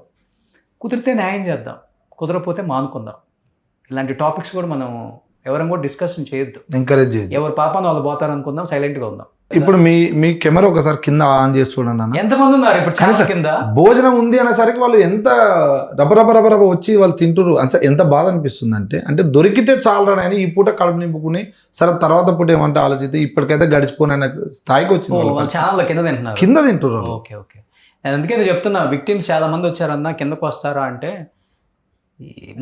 కుదిరితే న్యాయం చేద్దాం, కుదరకపోతే మానుకుందాం. ఇలాంటి టాపిక్స్ కూడా మనం ఎవరైనా కూడా డిస్కషన్ చేయొద్దు, ఎంకరేజ్ చేయొద్దు. ఎవరు పాపాన్ని వాళ్ళు పోతారు అనుకుందాం, సైలెంట్గా ఉందాం. ఇప్పుడు మీ కెమెరా ఒకసారి కింద ఆన్ చేసి చూడండి అన్న. ఎంతమంది ఉన్నారు ఇప్పుడు ఛానల్ కింద? భోజనం ఉంది అనేసరికి వాళ్ళు ఎంత రబరబ వచ్చి వాళ్ళు తింటురు. ఎంత బాధ అనిపిస్తుంది అంటే దొరికితే చాలరాని ఈ పూట కడుపు నింపుకుని, సరే తర్వాత పూట ఏమంటే ఆలోచిస్తే ఇప్పటికైతే గడిచిపోయిన స్థాయికి వచ్చింది. వాళ్ళ ఛానల్ కింద తింటురు. ఓకే. నేను అందుకే చెప్తున్నా, విక్టిమ్స్ చాలా మంది వచ్చారన్నా, కిందకు వస్తారా అంటే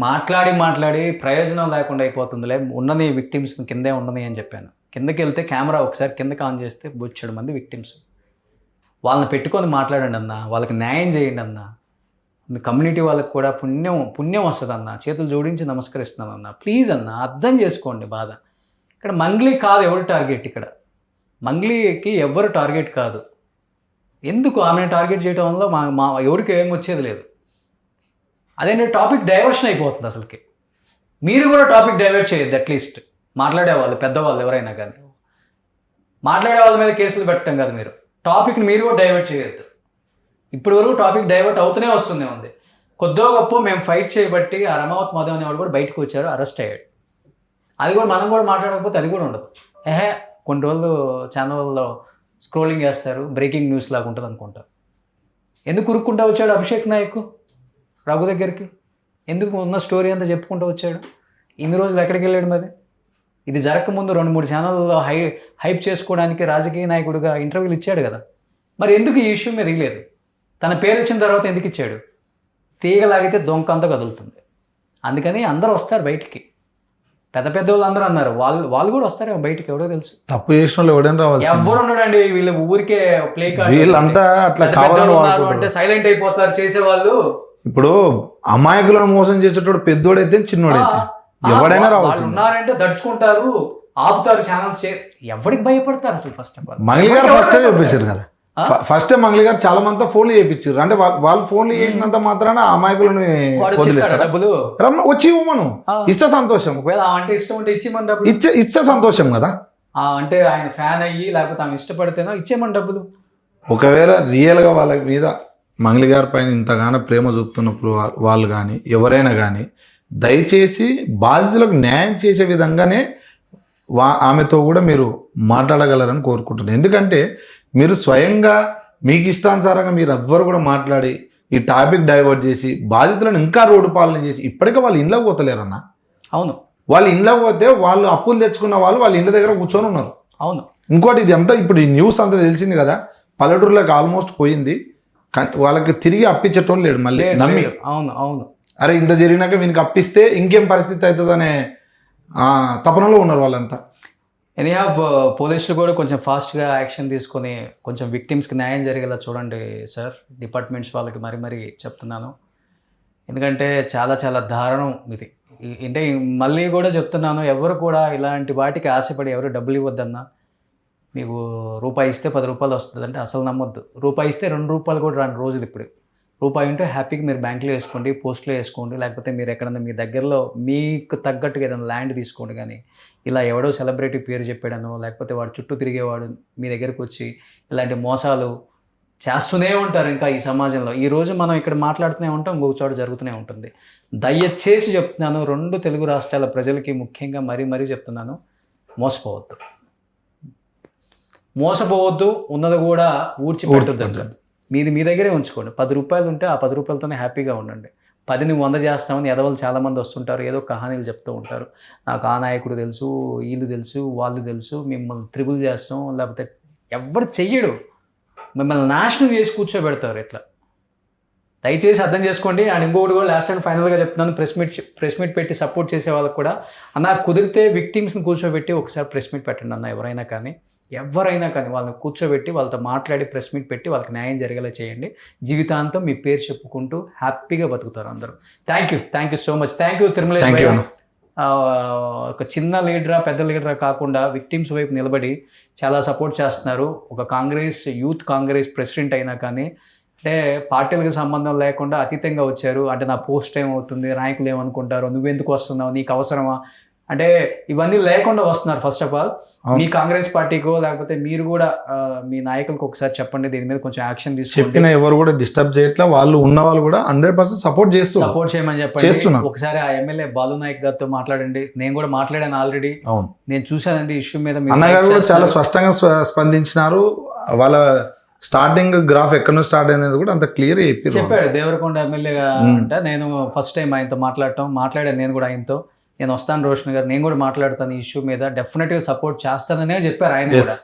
మాట్లాడి ప్రయోజనం లేకుండా అయిపోతుందిలే, ఉన్నది విక్టిమ్స్ కిందే ఉండని అని చెప్పాను. కిందకి వెళ్తే కెమెరా ఒకసారి కిందకి ఆన్ చేస్తే బొచ్చెడు మంది విక్టిమ్స్. వాళ్ళని పెట్టుకొని మాట్లాడండి అన్న, వాళ్ళకి న్యాయం చేయండి అన్న. మీ కమ్యూనిటీ వాళ్ళకి కూడా పుణ్యం వస్తుంది అన్న. చేతులు జోడించి నమస్కరిస్తున్నాను అన్న. ప్లీజ్ అన్న, అర్థం చేసుకోండి బాధ. ఇక్కడ మంగ్లీ కాదు ఎవరు టార్గెట్, ఇక్కడ మంగ్లీకి ఎవరు టార్గెట్ కాదు. ఎందుకు ఆమెను టార్గెట్ చేయడం వల్ల మా ఎవరికి ఏం వచ్చేది లేదు. అదేంటి టాపిక్ డైవర్షన్ అయిపోతుంది అసలుకి. మీరు కూడా టాపిక్ డైవర్ట్ చేయొద్దు. అట్లీస్ట్ మాట్లాడేవాళ్ళు, పెద్దవాళ్ళు ఎవరైనా కానీ మాట్లాడే వాళ్ళ మీద కేసులు పెట్టడం కాదు. మీరు టాపిక్ని మీరు కూడా డైవర్ట్ చేయొద్దు. ఇప్పటి వరకు టాపిక్ డైవర్ట్ అవుతూనే ఉంది. కొద్దో గొప్ప మేము ఫైట్ చేయబట్టి ఆ రమావత్ మాధవ్ అనేవాడు కూడా బయటకు వచ్చారు, అరెస్ట్ అయ్యాడు. అది కూడా మనం కూడా మాట్లాడకపోతే అది కూడా ఉండదు. కొన్ని రోజులు ఛానల్లో స్క్రోలింగ్ చేస్తారు, బ్రేకింగ్ న్యూస్ లాగా ఉంటుంది అనుకుంటారు. ఎందుకు ఉరుక్కుంటూ వచ్చాడు అభిషేక్ నాయక్ రఘు దగ్గరికి? ఎందుకు ఉన్న స్టోరీ అంతా చెప్పుకుంటూ వచ్చాడు? ఇన్ని రోజులు ఎక్కడికి వెళ్ళాడు? మరి ఇది జరగకముందు 2-3 ఛానల్లో హైప్ చేసుకోవడానికి రాజకీయ నాయకుడిగా ఇంటర్వ్యూలు ఇచ్చాడు కదా. మరి ఎందుకు ఈ ఇష్యూ మీద ఇవ్వలేదు? తన పేరు వచ్చిన తర్వాత ఎందుకు ఇచ్చాడు? తీగలాగితే దొంక అంతా కదులుతుంది. అందుకని అందరూ వస్తారు బయటికి. పెద్ద వాళ్ళు అందరూ అన్నారు, వాళ్ళు కూడా వస్తారు బయటికి. ఎవడో తెలుసు, తప్పు చేసిన వాళ్ళు ఎవడైనా రావాలి. ఎవరు ఉన్నాడండి? వీళ్ళు ఊరికే ప్లే కార్డ్, వీళ్ళంతా అట్లా కావాలని అంటే సైలెంట్ అయిపోతారు చేసేవాళ్ళు. ఇప్పుడు అమాయకులను మోసం చేసేటోడు పెద్దోడైతే చిన్నోడైతే ఎవడైనా రావచ్చు. ఉన్నారంటే దడుచుకుంటారు, ఆపుతారు ఛానల్స్. ఎవరికి భయపడతారు అసలు? ఫస్ట్ ఆఫ్ ఆల్ మంగ్లీ గారు ఫస్టే చూపించారు కదా. ఫస్టే మంగ్లీ గారు చాలా మంది ఫోన్లు చేయించారు. అంటే వాళ్ళు ఫోన్లు చేసినంత మాత్రాన అమాయకులను డబ్బులు వచ్చి ఇవ్వమను, ఇస్తే సంతోషం. ఒకవేళ అంటే ఇష్టం ఉంటే ఇచ్చేమని డబ్బులు ఇచ్చే సంతోషం కదా. అంటే ఆయన ఫ్యాన్ అయ్యి లేకపోతే ఆమె ఇష్టపడితేనో ఇచ్చేమని డబ్బులు. ఒకవేళ రియల్గా వాళ్ళ మీద మంగ్లీ గారి పైన ఇంతగానో ప్రేమ చూపుతున్నప్పుడు వాళ్ళు కానీ ఎవరైనా కానీ దయచేసి బాధితులకు న్యాయం చేసే విధంగానే ఆమెతో కూడా మీరు మాట్లాడగలరని కోరుకుంటున్నాను. ఎందుకంటే మీరు స్వయంగా మీకు ఇష్టానుసారంగా మీరు ఎవ్వరు కూడా మాట్లాడి ఈ టాపిక్ డైవర్ట్ చేసి బాధితులను ఇంకా రోడ్డు పాలన చేసి ఇప్పటికే వాళ్ళు ఇంట్లోకి పోతలేరన్న. అవును, వాళ్ళు ఇంట్లోకి పోతే వాళ్ళు అప్పులు తెచ్చుకున్న వాళ్ళ ఇంటి దగ్గర కూర్చొని ఉన్నారు. అవును. ఇంకోటి ఇది అంతా ఇప్పుడు ఈ న్యూస్ అంతా తెలిసింది కదా, పల్లెటూరులోకి ఆల్మోస్ట్ పోయింది. కానీ వాళ్ళకి తిరిగి అప్పించేటోళ్ళు లేడు మళ్ళీ నమ్మి. అవును. అరే ఇంత జరిగినాక వీనికి అప్పిస్తే ఇంకేం పరిస్థితి అవుతుందనే తపనలో ఉన్నారు వాళ్ళంతా. ఎనీహౌ పోలీసులు కూడా కొంచెం ఫాస్ట్గా యాక్షన్ తీసుకొని కొంచెం విక్టిమ్స్కి న్యాయం జరిగేలా చూడండి సార్. డిపార్ట్మెంట్స్ వాళ్ళకి మరీ చెప్తున్నాను. ఎందుకంటే చాలా చాలా దారుణం ఇది. అంటే మళ్ళీ కూడా చెప్తున్నాను, ఎవరు కూడా ఇలాంటి వాటికి ఆశపడి ఎవరు డబ్బులు ఇవ్వద్దన్నా. మీకు రూపాయి ఇస్తే 10 రూపాయలు వస్తుంది అంటే అసలు నమ్మొద్దు. రూపాయి ఇస్తే 2 రూపాయలు కూడా రాని రోజులు ఇప్పుడు. రూపాయి ఉంటే హ్యాపీగా మీరు బ్యాంకులో వేసుకోండి, పోస్ట్లో వేసుకోండి, లేకపోతే మీరు ఎక్కడన్నా మీ దగ్గరలో మీకు తగ్గట్టుగా ఏదైనా ల్యాండ్ తీసుకోండి. కానీ ఇలా ఎవడో సెలబ్రిటీ పేరు చెప్పాడనో, లేకపోతే వాడు చుట్టూ తిరిగేవాడు మీ దగ్గరకు వచ్చి ఇలాంటి మోసాలు చేస్తూనే ఉంటారు ఇంకా ఈ సమాజంలో. ఈరోజు మనం ఇక్కడ మాట్లాడుతూనే ఉంటాం, ఇంకొక చోట జరుగుతూనే ఉంటుంది. దయచేసి చెప్తున్నాను, 2 తెలుగు రాష్ట్రాల ప్రజలకి ముఖ్యంగా మరీ చెప్తున్నాను, మోసపోవద్దు. ఉన్నది కూడా ఊడ్చిపెట్టొద్దు. మీది మీ దగ్గరే ఉంచుకోండి. 10 రూపాయలు ఉంటే ఆ 10 రూపాయలతోనే హ్యాపీగా ఉండండి. 10ని 100 చేస్తామని ఎదవలు చాలామంది వస్తుంటారు, ఏదో కహానీలు చెప్తూ ఉంటారు. నాకు ఆ నాయకుడు తెలుసు, వీళ్ళు తెలుసు, వాళ్ళు తెలుసు, మిమ్మల్ని త్రిబుల్ చేస్తాం, లేకపోతే ఎవరు చెయ్యడు, మిమ్మల్ని నాశనం చేసి కూర్చోబెడతారు ఇట్లా. దయచేసి అర్థం చేసుకోండి. అండ్ ఇంకొకటి కూడా లాస్ట్ అండ్ ఫైనల్గా చెప్తున్నాను, ప్రెస్ మీట్ పెట్టి సపోర్ట్ చేసే వాళ్ళకి కూడా అన్న, కుదిరితే విక్టిమ్స్ని కూర్చోబెట్టి ఒకసారి ప్రెస్ మీట్ పెట్టండి అన్న. ఎవరైనా కానీ వాళ్ళని కూర్చోబెట్టి వాళ్ళతో మాట్లాడి ప్రెస్ మీట్ పెట్టి వాళ్ళకి న్యాయం జరిగేలా చేయండి. జీవితాంతం మీ పేరు చెప్పుకుంటూ హ్యాపీగా బతుకుతారు అందరూ. Thank you so much. Thank you Tirumalesh భయ్య. ఒక చిన్న లీడరా పెద్ద లీడరా కాకుండా విక్టిమ్స్ వైపు నిలబడి చాలా సపోర్ట్ చేస్తున్నారు. ఒక యూత్ కాంగ్రెస్ ప్రెసిడెంట్ అయినా కానీ అంటే పార్టీలకు సంబంధం లేకుండా అతీతంగా వచ్చారు. అంటే నా పోస్ట్ ఏమవుతుంది, నాయకులు ఏమనుకుంటారు, నువ్వెందుకు వస్తున్నావు, నీకు అవసరమా అంటే ఇవన్నీ లేకుండా వస్తున్నారు. ఫస్ట్ ఆఫ్ ఆల్ మీ కాంగ్రెస్ పార్టీకో లేకపోతే మీరు కూడా మీ నాయకులకు ఒకసారి చెప్పండి, దీని మీద కొంచెం యాక్షన్ తీసుకుని. ఎవరు కూడా డిస్టర్బ్ చేయట్లా, వాళ్ళు ఉన్న వాళ్ళు కూడా 100% సపోర్ట్ చేయమని చెప్పండి. ఒకసారి ఆ ఎమ్మెల్యే బాలు నాయక్ గారితో మాట్లాడండి. నేను కూడా మాట్లాడాను ఆల్రెడీ, నేను చూశానండి ఇష్యూ మీద. అన్నగారు కూడా చాలా స్పష్టంగా స్పందించినారు. వాళ్ళ స్టార్టింగ్ గ్రాఫ్ ఎక్కడ నుంచి స్టార్ట్ అయింది కూడా అంత క్లియర్ చెప్పాడు. దేవరకొండ ఎమ్మెల్యేగా అంటే నేను ఫస్ట్ టైం ఆయనతో మాట్లాడాను. నేను కూడా ఆయనతో నేను వస్తాను రోషన్ గారు, నేను కూడా మాట్లాడతాను ఈ ఇష్యూ మీద, డెఫినెట్గా సపోర్ట్ చేస్తాననే చెప్పారు ఆయన కూడా.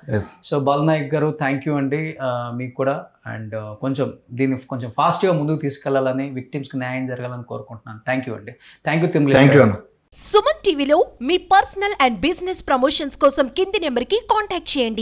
సో బాలనాయక్ గారు థ్యాంక్ యూ అండి మీకు కూడా. అండ్ దీన్ని కొంచెం ఫాస్ట్గా ముందుకు తీసుకెళ్లాలని, విక్టిమ్స్కి న్యాయం జరగాలని కోరుకుంటున్నాను. థ్యాంక్ యూ అండి. Thank you Tirumalesh. సుమన్ టీవీలో మీ పర్సనల్ అండ్ బిజినెస్ ప్రమోషన్స్ కోసం కింది నెంబర్కి కాంటాక్ట్ చేయండి.